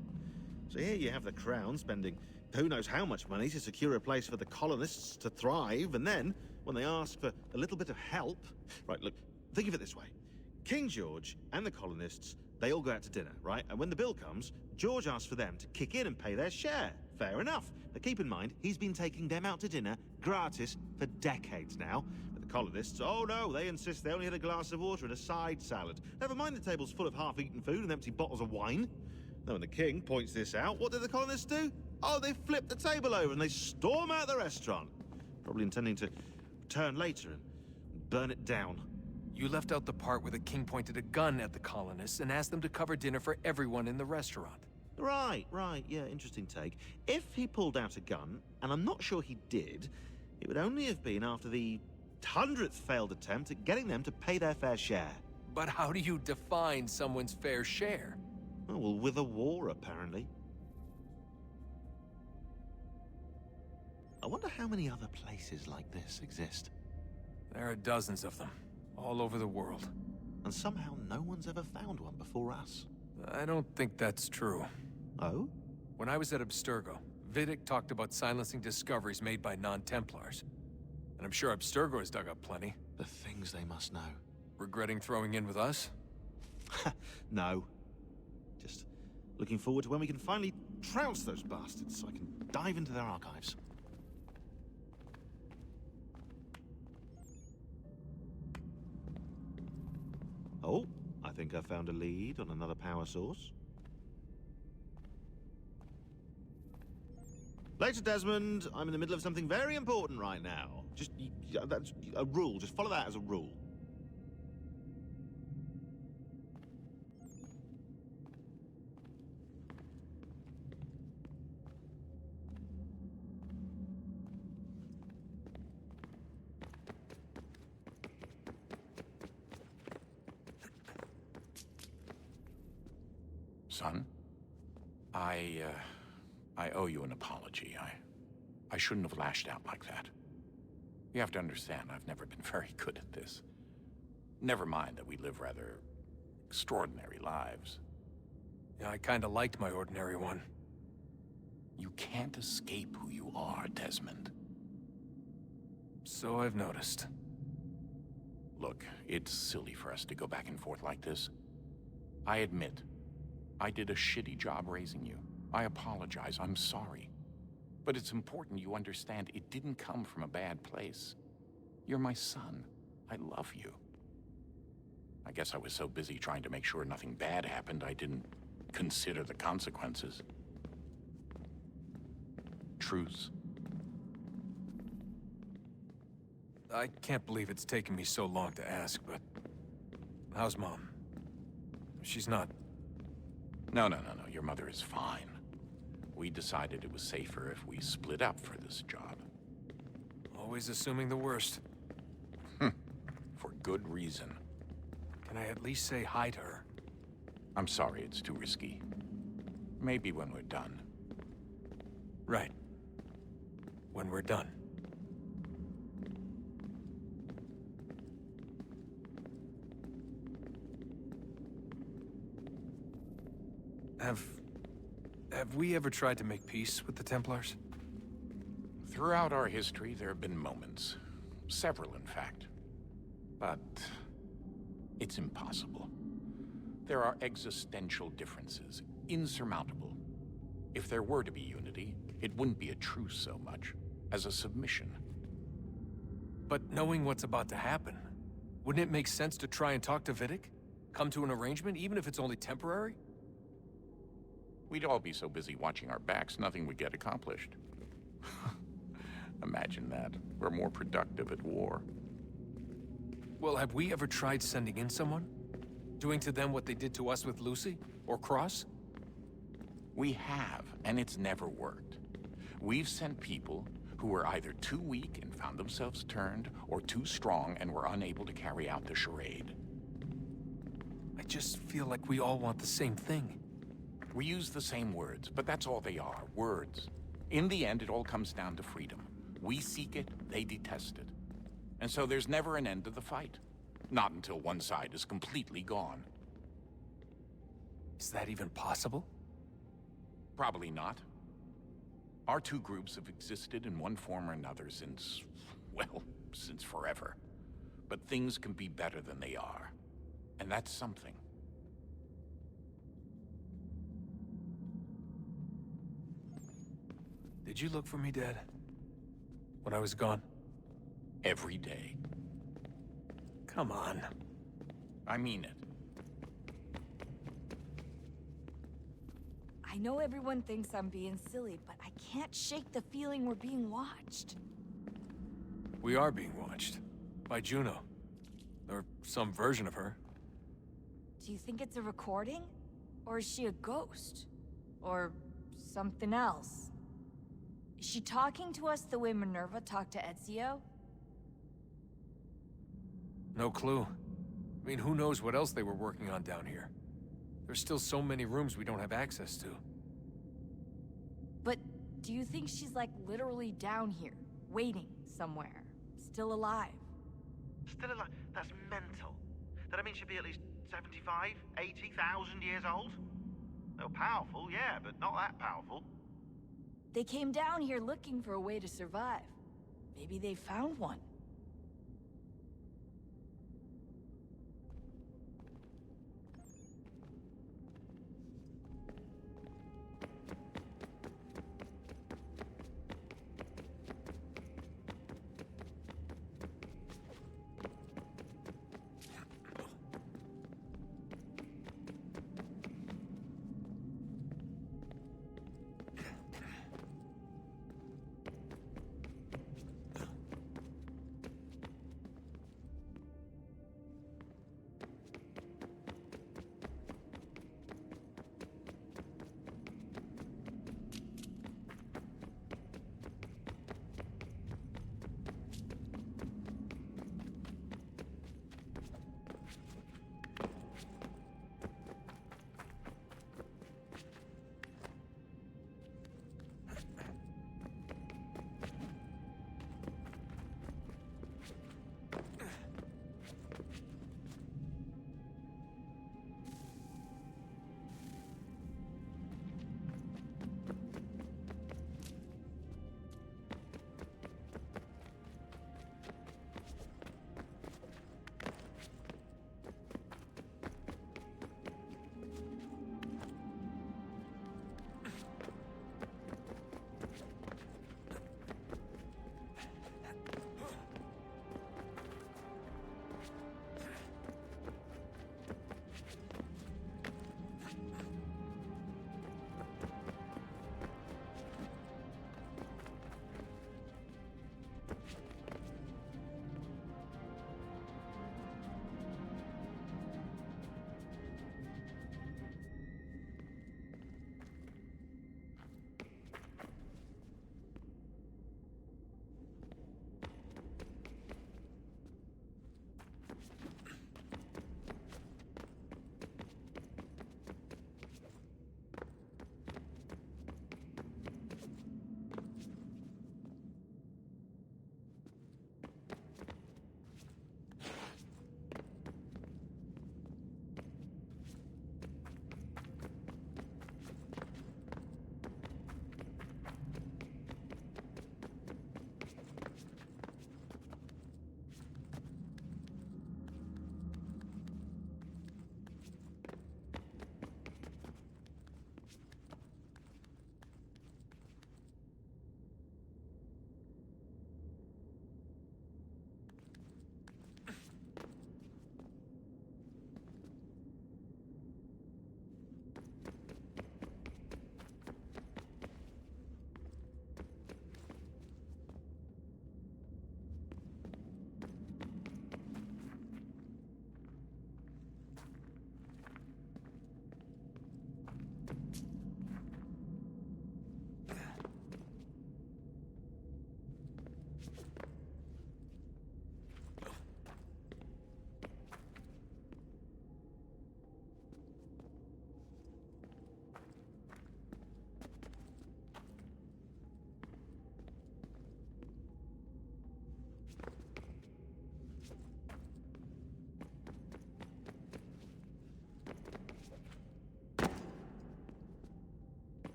So here you have the Crown spending who knows how much money to secure a place for the colonists to thrive, and then, when they ask for a little bit of help... Right, look, think of it this way. King George and the colonists, they all go out to dinner, right? And when the bill comes, George asks for them to kick in and pay their share. Fair enough. But keep in mind, he's been taking them out to dinner gratis for decades now. But the colonists, oh no, they insist they only had a glass of water and a side salad. Never mind the table's full of half-eaten food and empty bottles of wine. Now, when the king points this out, what do the colonists do? Oh, they flip the table over and they storm out the restaurant. Probably intending to return later and burn it down. You left out the part where the king pointed a gun at the colonists and asked them to cover dinner for everyone in the restaurant. Right, yeah, interesting take. If he pulled out a gun, and I'm not sure he did, it would only have been after the 100th failed attempt at getting them to pay their fair share. But how do you define someone's fair share? Oh, well, with a war, apparently. I wonder how many other places like this exist. There are dozens of them, all over the world. And somehow no one's ever found one before us. I don't think that's true. Oh? When I was at Abstergo, Vidic talked about silencing discoveries made by non-Templars. And I'm sure Abstergo has dug up plenty. The things they must know. Regretting throwing in with us? No. Just looking forward to when we can finally trounce those bastards so I can dive into their archives. Oh, I think I found a lead on another power source. Later, Desmond. I'm in the middle of something very important right now. Just, that's a rule. Just follow that as a rule. Son, I owe you an apology. I shouldn't have lashed out like that. You have to understand, I've never been very good at this. Never mind that we live rather extraordinary lives. Yeah, I kinda liked my ordinary one. You can't escape who you are, Desmond. So I've noticed. Look, it's silly for us to go back and forth like this. I admit, I did a shitty job raising you. I apologize, I'm sorry. But it's important you understand it didn't come from a bad place. You're my son. I love you. I guess I was so busy trying to make sure nothing bad happened, I didn't consider the consequences. Truce. I can't believe it's taken me so long to ask, but... how's Mom? She's not... No. Your mother is fine. We decided it was safer if we split up for this job. Always assuming the worst. For good reason. Can I at least say hi to her? I'm sorry, it's too risky. Maybe when we're done. Right. When we're done. Have we ever tried to make peace with the Templars? Throughout our history, there have been moments. Several, in fact. But... it's impossible. There are existential differences, insurmountable. If there were to be unity, it wouldn't be a truce so much as a submission. But knowing what's about to happen, wouldn't it make sense to try and talk to Vidic? Come to an arrangement, even if it's only temporary? We'd all be so busy watching our backs, nothing would get accomplished. Imagine that. We're more productive at war. Well, have we ever tried sending in someone? Doing to them what they did to us with Lucy? Or Cross? We have, and it's never worked. We've sent people who were either too weak and found themselves turned, or too strong and were unable to carry out the charade. I just feel like we all want the same thing. We use the same words, but that's all they are, words. In the end, it all comes down to freedom. We seek it, they detest it. And so there's never an end to the fight. Not until one side is completely gone. Is that even possible? Probably not. Our two groups have existed in one form or another since, well, since forever. But things can be better than they are. And that's something. Did you look for me, Dad? When I was gone? Every day. Come on. I mean it. I know everyone thinks I'm being silly, but I can't shake the feeling we're being watched. We are being watched. By Juno. Or some version of her. Do you think it's a recording? Or is she a ghost? Or something else? Is she talking to us the way Minerva talked to Ezio? No clue. I mean, who knows what else they were working on down here? There's still so many rooms we don't have access to. But do you think she's like literally down here, waiting somewhere, still alive? Still alive? That's mental. That means she'd be at least 75, 80,000 years old? They're powerful, yeah, but not that powerful. They came down here looking for a way to survive. Maybe they found one.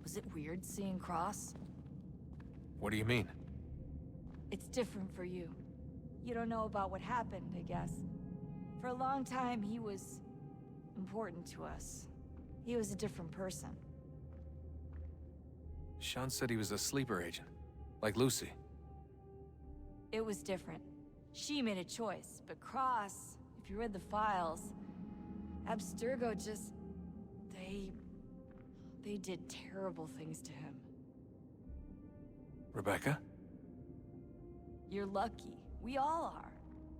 Was it weird seeing Cross? What do you mean? It's different for you. You don't know about what happened, I guess. For a long time, he was important to us. He was a different person. Sean said he was a sleeper agent, like Lucy. It was different. She made a choice, but Cross, if you read the files, Abstergo just... They did terrible things to him. Rebecca? You're lucky. We all are.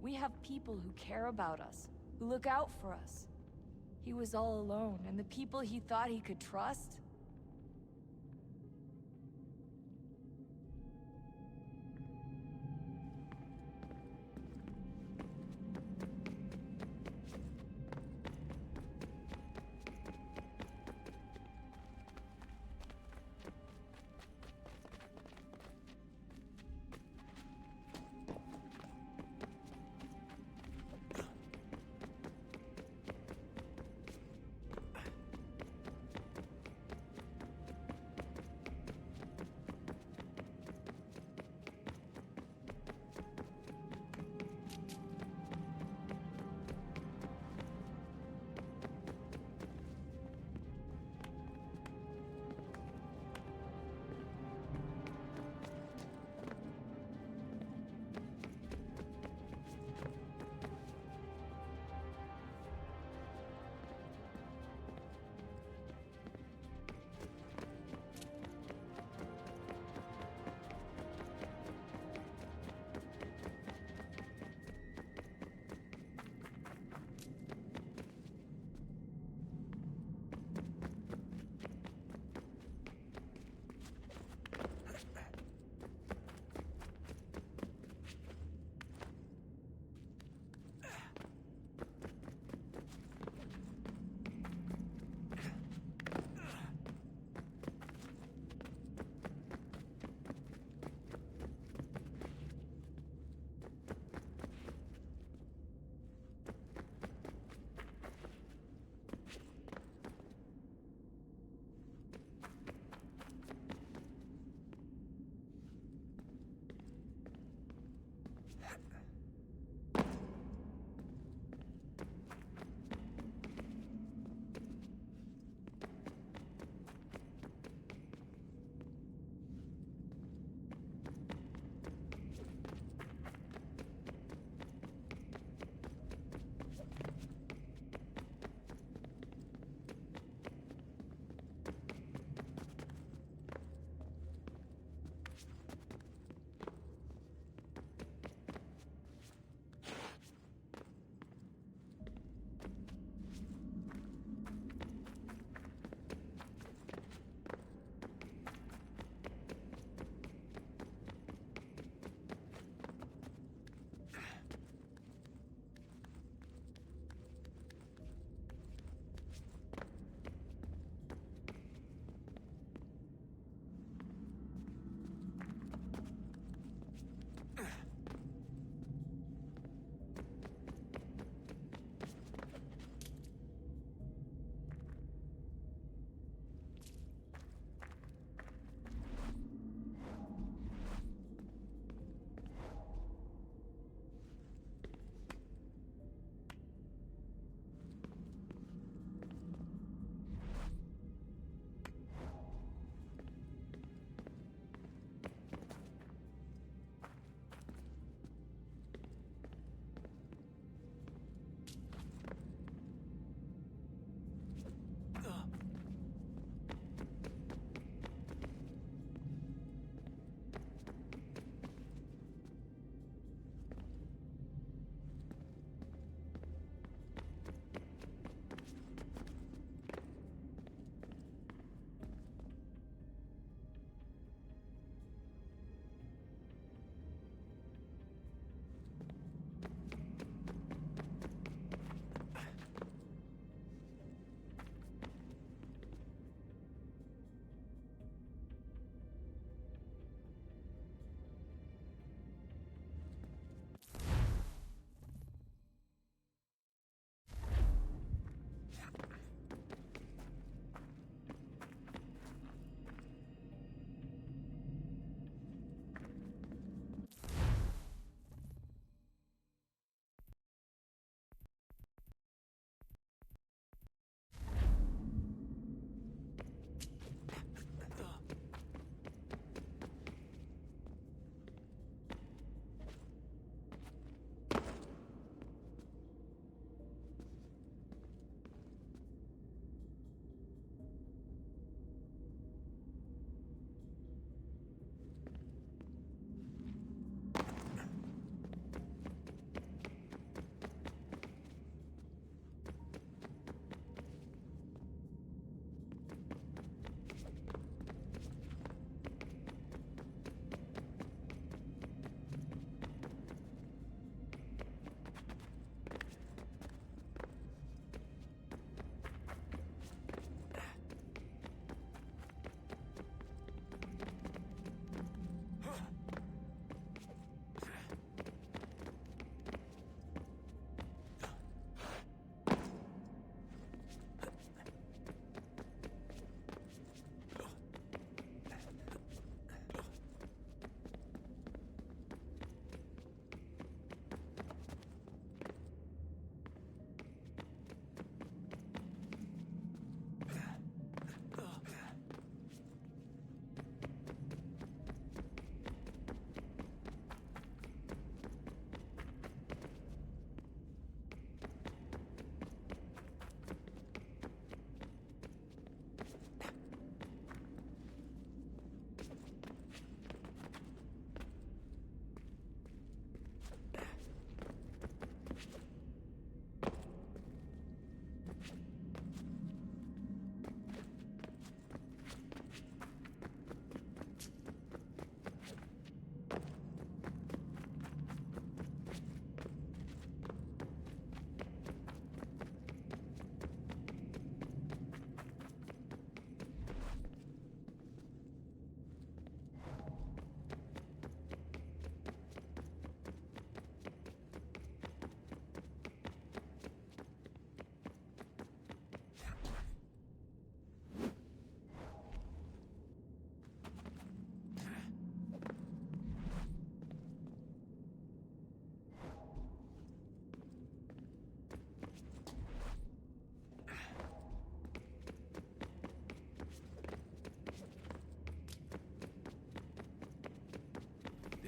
We have people who care about us, who look out for us. He was all alone, and the people he thought he could trust...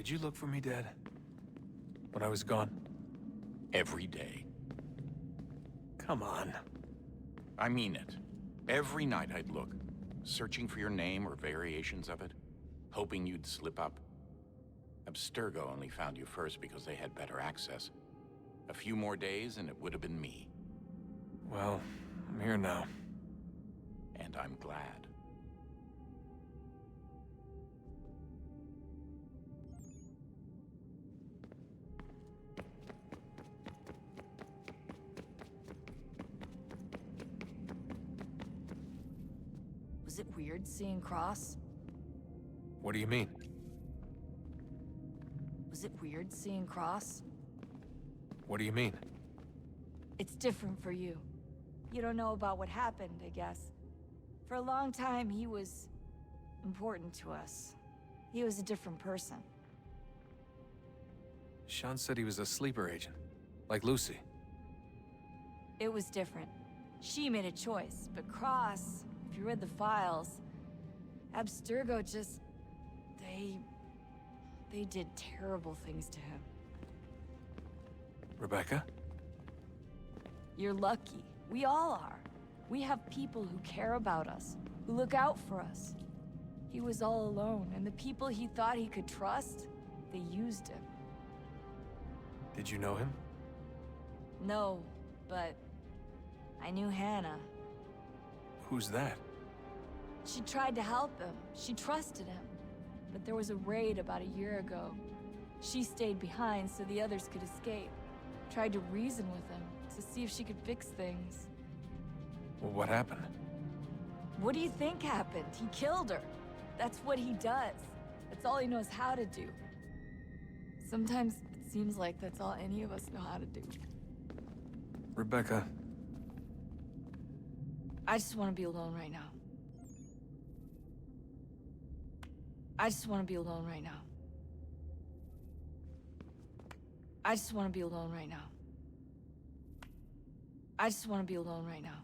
Did you look for me, Dad? When I was gone? Every day. Come on. I mean it. Every night I'd look, searching for your name or variations of it, hoping you'd slip up. Abstergo only found you first because they had better access. A few more days and it would have been me. Well, I'm here now. And I'm glad. Was it weird seeing Cross? What do you mean? Was it weird seeing Cross? What do you mean? It's different for you. You don't know about what happened, I guess. For a long time, he was important to us. He was a different person. Sean said he was a sleeper agent, like Lucy. It was different. She made a choice, but Cross, if you read the files, Abstergo just... They did terrible things to him. Rebecca? You're lucky. We all are. We have people who care about us, who look out for us. He was all alone, and the people he thought he could trust, they used him. Did you know him? No, but I knew Hannah. Who's that? She tried to help him. She trusted him. But there was a raid about a year ago. She stayed behind so the others could escape. Tried to reason with him, to see if she could fix things. Well, what happened? What do you think happened? He killed her. That's what he does. That's all he knows how to do. Sometimes it seems like that's all any of us know how to do. Rebecca. I just want to be alone right now. I just want to be alone right now. I just want to be alone right now. I just want to be alone right now.